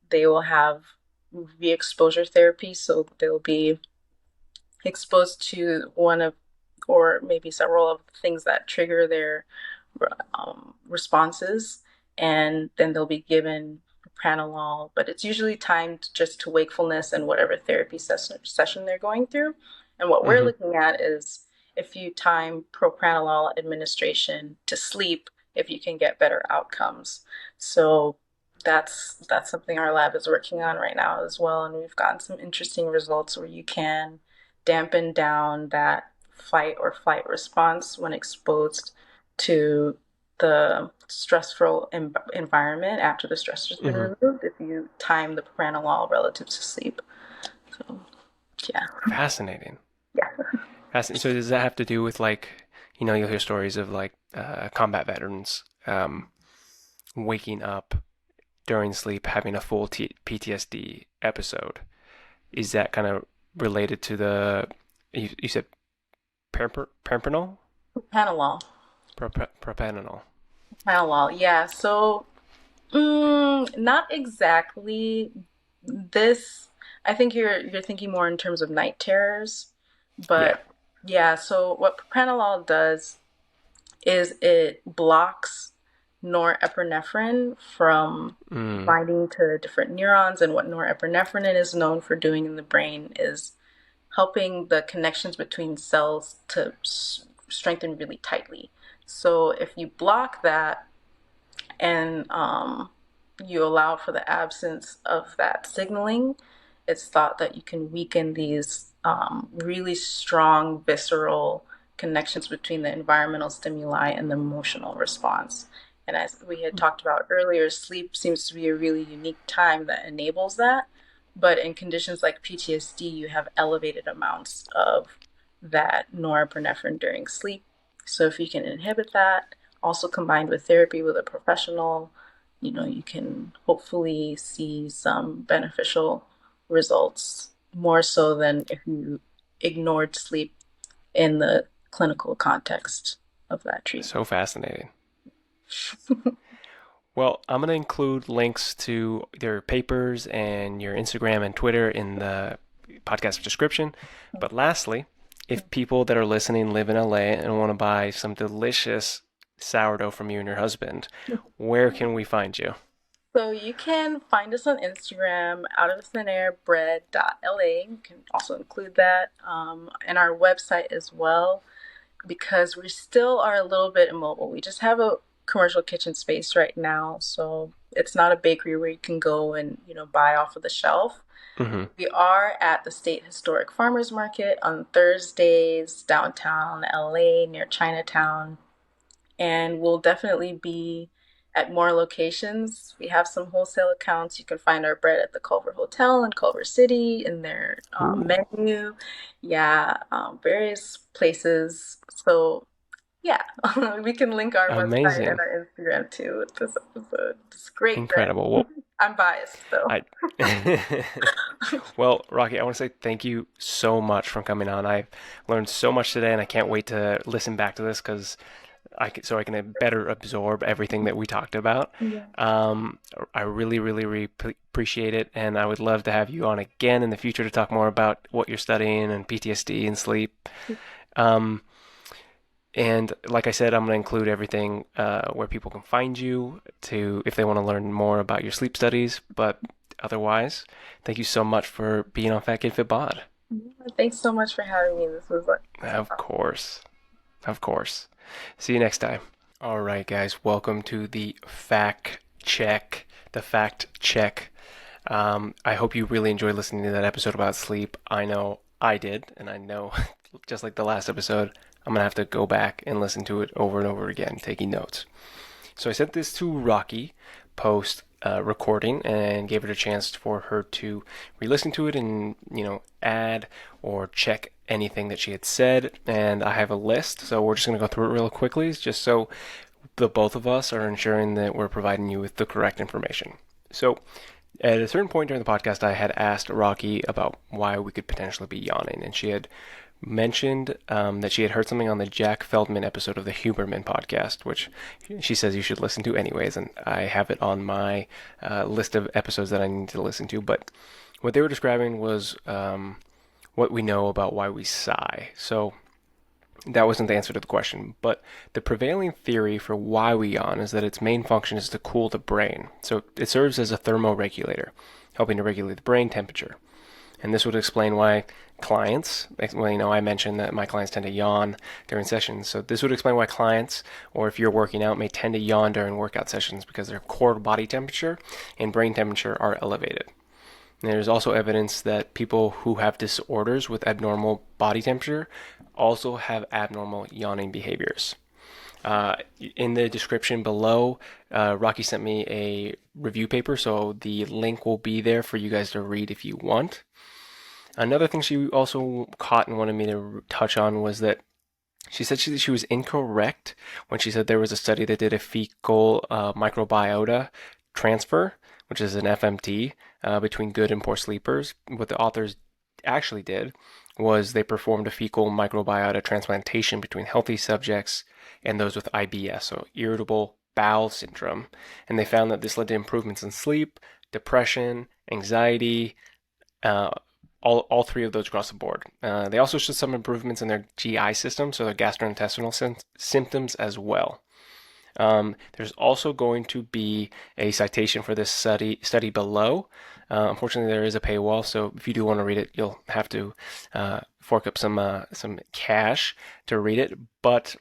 They will have re exposure therapy, so they'll be exposed to one of, or maybe several of the things that trigger their responses, and then they'll be given propranolol, but it's usually timed just to wakefulness and whatever therapy session they're going through. And what we're Hmm. looking at is if you time propranolol administration to sleep, if you can get better outcomes. So that's something our lab is working on right now as well, and we've gotten some interesting results where you can dampen down that fight or flight response when exposed to the stressful environment after the stress has been Hmm. removed if you time the propranolol relative to sleep. So, yeah. Fascinating. Yeah. Fascinating. So does that have to do with like, you'll hear stories of like combat veterans waking up during sleep having a full PTSD episode? Is that kind of related to you said pampanol? Propranolol. Propanol. Propranolol. Yeah. So, not exactly this. I think you're thinking more in terms of night terrors, Yeah. but yeah. So what propranolol does is it blocks norepinephrine from Mm. binding to different neurons. And what norepinephrine is known for doing in the brain is helping the connections between cells to strengthen really tightly. So if you block that, and you allow for the absence of that signaling, it's thought that you can weaken these really strong visceral connections between the environmental stimuli and the emotional response. And as we had talked about earlier, sleep seems to be a really unique time that enables that. But in conditions like PTSD, you have elevated amounts of that norepinephrine during sleep. So if you can inhibit that, also combined with therapy with a professional, you can hopefully see some beneficial results more so than if you ignored sleep in the clinical context of that treatment. So fascinating. Well, I'm going to include links to their papers and your Instagram and Twitter in the podcast description. But lastly, if people that are listening live in LA and want to buy some delicious sourdough from you and your husband, where can we find you? So you can find us on Instagram, outofthinairbread.la. You can also include that in our website as well, because we still are a little bit immobile. We just have a commercial kitchen space right now, so it's not a bakery where you can go and buy off of the shelf. Mm-hmm. We are at the State Historic Farmers Market on Thursdays downtown LA near Chinatown, and we'll definitely be at more locations. We have some wholesale accounts. You can find our bread at the Culver Hotel in Culver City in their menu. Yeah, various places. So yeah, we can link our website and our Instagram too with this episode. It's great. Incredible. Well, I'm biased though. Well, Rocky, I want to say thank you so much for coming on. I've learned so much today, and I can't wait to listen back to this because I can better absorb everything that we talked about. Yeah. I really, really, really appreciate it, and I would love to have you on again in the future to talk more about what you're studying and PTSD and sleep. And like I said, I'm going to include everything where people can find you if they want to learn more about your sleep studies. But otherwise, thank you so much for being on Fat Kid Fit Bod. Thanks so much for having me. This was Of course. See you next time. All right, guys. Welcome to the fact check. I hope you really enjoyed listening to that episode about sleep. I know I did, and I know just like the last episode, I'm going to have to go back and listen to it over and over again, taking notes. So I sent this to Rocky post recording and gave it a chance for her to re-listen to it and, add or check anything that she had said. And I have a list, so we're just going to go through it real quickly, just so the both of us are ensuring that we're providing you with the correct information. So at a certain point during the podcast, I had asked Rocky about why we could potentially be yawning, and she had mentioned that she had heard something on the Jack Feldman episode of the Huberman podcast, which she says you should listen to anyways, and I have it on my list of episodes that I need to listen to. But what they were describing was what we know about why we sigh. So that wasn't the answer to the question, but the prevailing theory for why we yawn is that its main function is to cool the brain. So it serves as a thermoregulator, helping to regulate the brain temperature. And this would explain why clients, I mentioned that my clients tend to yawn during sessions. So this would explain why clients, or if you're working out, may tend to yawn during workout sessions because their core body temperature and brain temperature are elevated. And there's also evidence that people who have disorders with abnormal body temperature also have abnormal yawning behaviors. In the description below, Rocky sent me a review paper, so the link will be there for you guys to read if you want. Another thing she also caught and wanted me to touch on was that she said she was incorrect when she said there was a study that did a fecal microbiota transfer, which is an FMT, between good and poor sleepers. What the authors actually did was they performed a fecal microbiota transplantation between healthy subjects and those with IBS, so irritable bowel syndrome. And they found that this led to improvements in sleep, depression, anxiety, all three of those across the board. They also showed some improvements in their GI system, so their gastrointestinal symptoms as well. There's also going to be a citation for this study below. Unfortunately, there is a paywall, so if you do want to read it, you'll have to fork up some cash to read it. But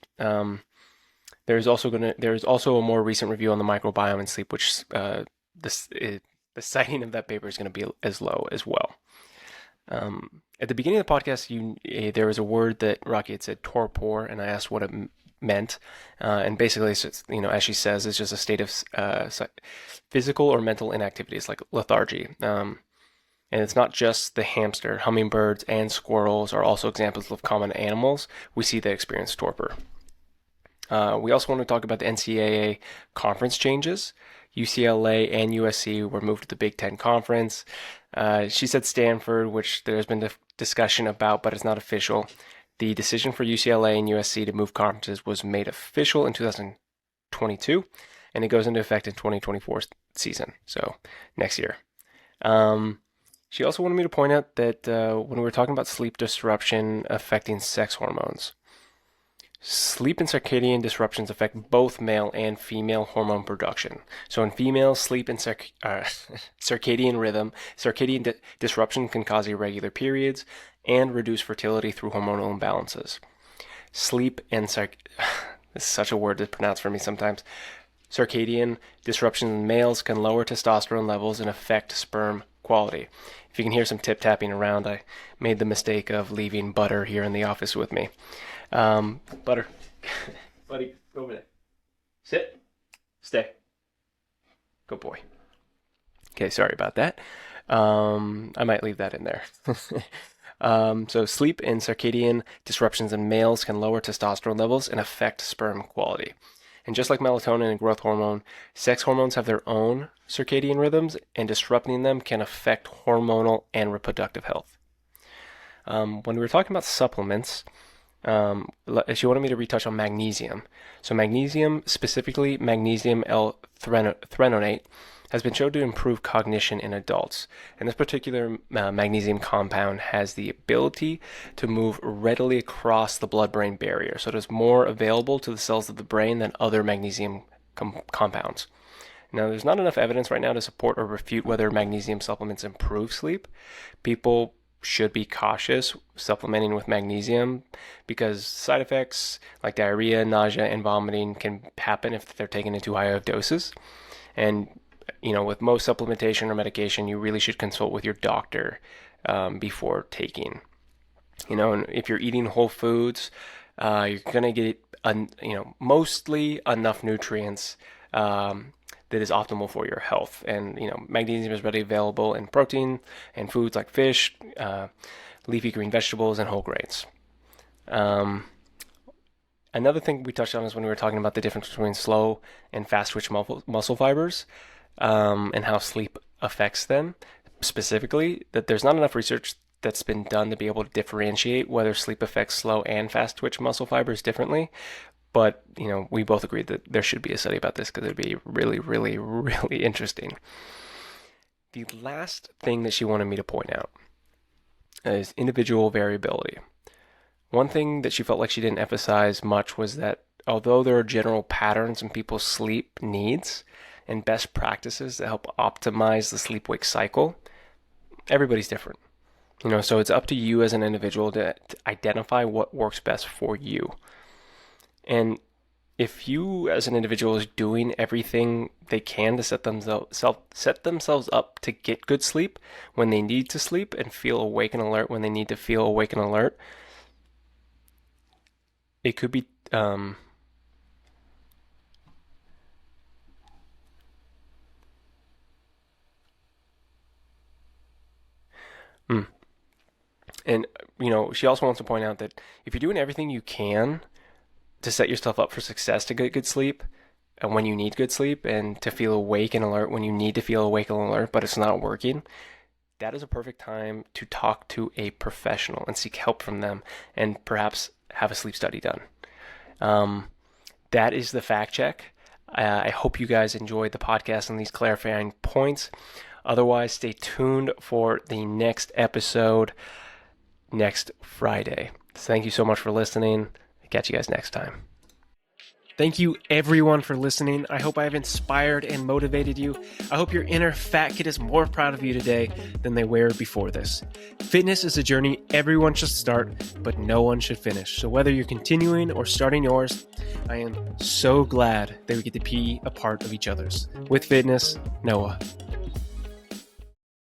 there's also a more recent review on the microbiome and sleep, which the citing of that paper is going to be as low as well. At the beginning of the podcast, there was a word that Rocky had said, torpor, and I asked what it meant. And basically, it's just, as she says, it's just a state of physical or mental inactivity. It's like lethargy. And it's not just the hamster. Hummingbirds and squirrels are also examples of common animals we see that experience torpor. We also want to talk about the NCAA conference changes. UCLA and USC were moved to the Big Ten Conference. She said Stanford, which there's been discussion about, but it's not official. The decision for UCLA and USC to move conferences was made official in 2022, and it goes into effect in 2024 season, so next year. She also wanted me to point out that when we were talking about sleep disruption affecting sex hormones, sleep and circadian disruptions affect both male and female hormone production. So in females, sleep and circadian rhythm, disruption can cause irregular periods and reduce fertility through hormonal imbalances. Sleep and this is such a word to pronounce for me sometimes. Circadian disruptions in males can lower testosterone levels and affect sperm quality. If you can hear some tip-tapping around, I made the mistake of leaving Butter here in the office with me. Butter, buddy, go over there. Sit, stay. Good boy. Okay, sorry about that. I might leave that in there. So sleep and circadian disruptions in males can lower testosterone levels and affect sperm quality. And just like melatonin and growth hormone, sex hormones have their own circadian rhythms, and disrupting them can affect hormonal and reproductive health. When we were talking about supplements, she wanted me to retouch on magnesium. So magnesium, specifically magnesium L-threonate, has been shown to improve cognition in adults. And this particular magnesium compound has the ability to move readily across the blood-brain barrier. So it is more available to the cells of the brain than other magnesium compounds. Now, there's not enough evidence right now to support or refute whether magnesium supplements improve sleep. People should be cautious supplementing with magnesium because side effects like diarrhea, nausea, and vomiting can happen if they're taken in too high of doses. And with most supplementation or medication, you really should consult with your doctor before taking. And if you're eating whole foods, you're going to get, mostly enough nutrients that is optimal for your health. And, magnesium is readily available in protein and foods like fish, leafy green vegetables, and whole grains. Another thing we touched on is when we were talking about the difference between slow and fast twitch muscle fibers. And how sleep affects them. Specifically, that there's not enough research that's been done to be able to differentiate whether sleep affects slow and fast twitch muscle fibers differently. But, we both agreed that there should be a study about this because it'd be really, really, really interesting. The last thing that she wanted me to point out is individual variability. One thing that she felt like she didn't emphasize much was that although there are general patterns in people's sleep needs and best practices that help optimize the sleep-wake cycle, everybody's different. So it's up to you as an individual to identify what works best for you. And if you as an individual is doing everything they can to set themselves up to get good sleep when they need to sleep and feel awake and alert when they need to feel awake and alert, it could be And, she also wants to point out that if you're doing everything you can to set yourself up for success to get good sleep, and when you need good sleep, and to feel awake and alert when you need to feel awake and alert, but it's not working, that is a perfect time to talk to a professional and seek help from them and perhaps have a sleep study done. That is the fact check. I hope you guys enjoyed the podcast and these clarifying points. Otherwise, stay tuned for the next episode next Friday. Thank you so much for listening. Catch you guys next time. Thank you everyone for listening. I hope I have inspired and motivated you. I hope your inner fat kid is more proud of you today than they were before this. Fitness is a journey everyone should start, but no one should finish. So whether you're continuing or starting yours, I am so glad that we get to be a part of each other's. With fitness, Noah.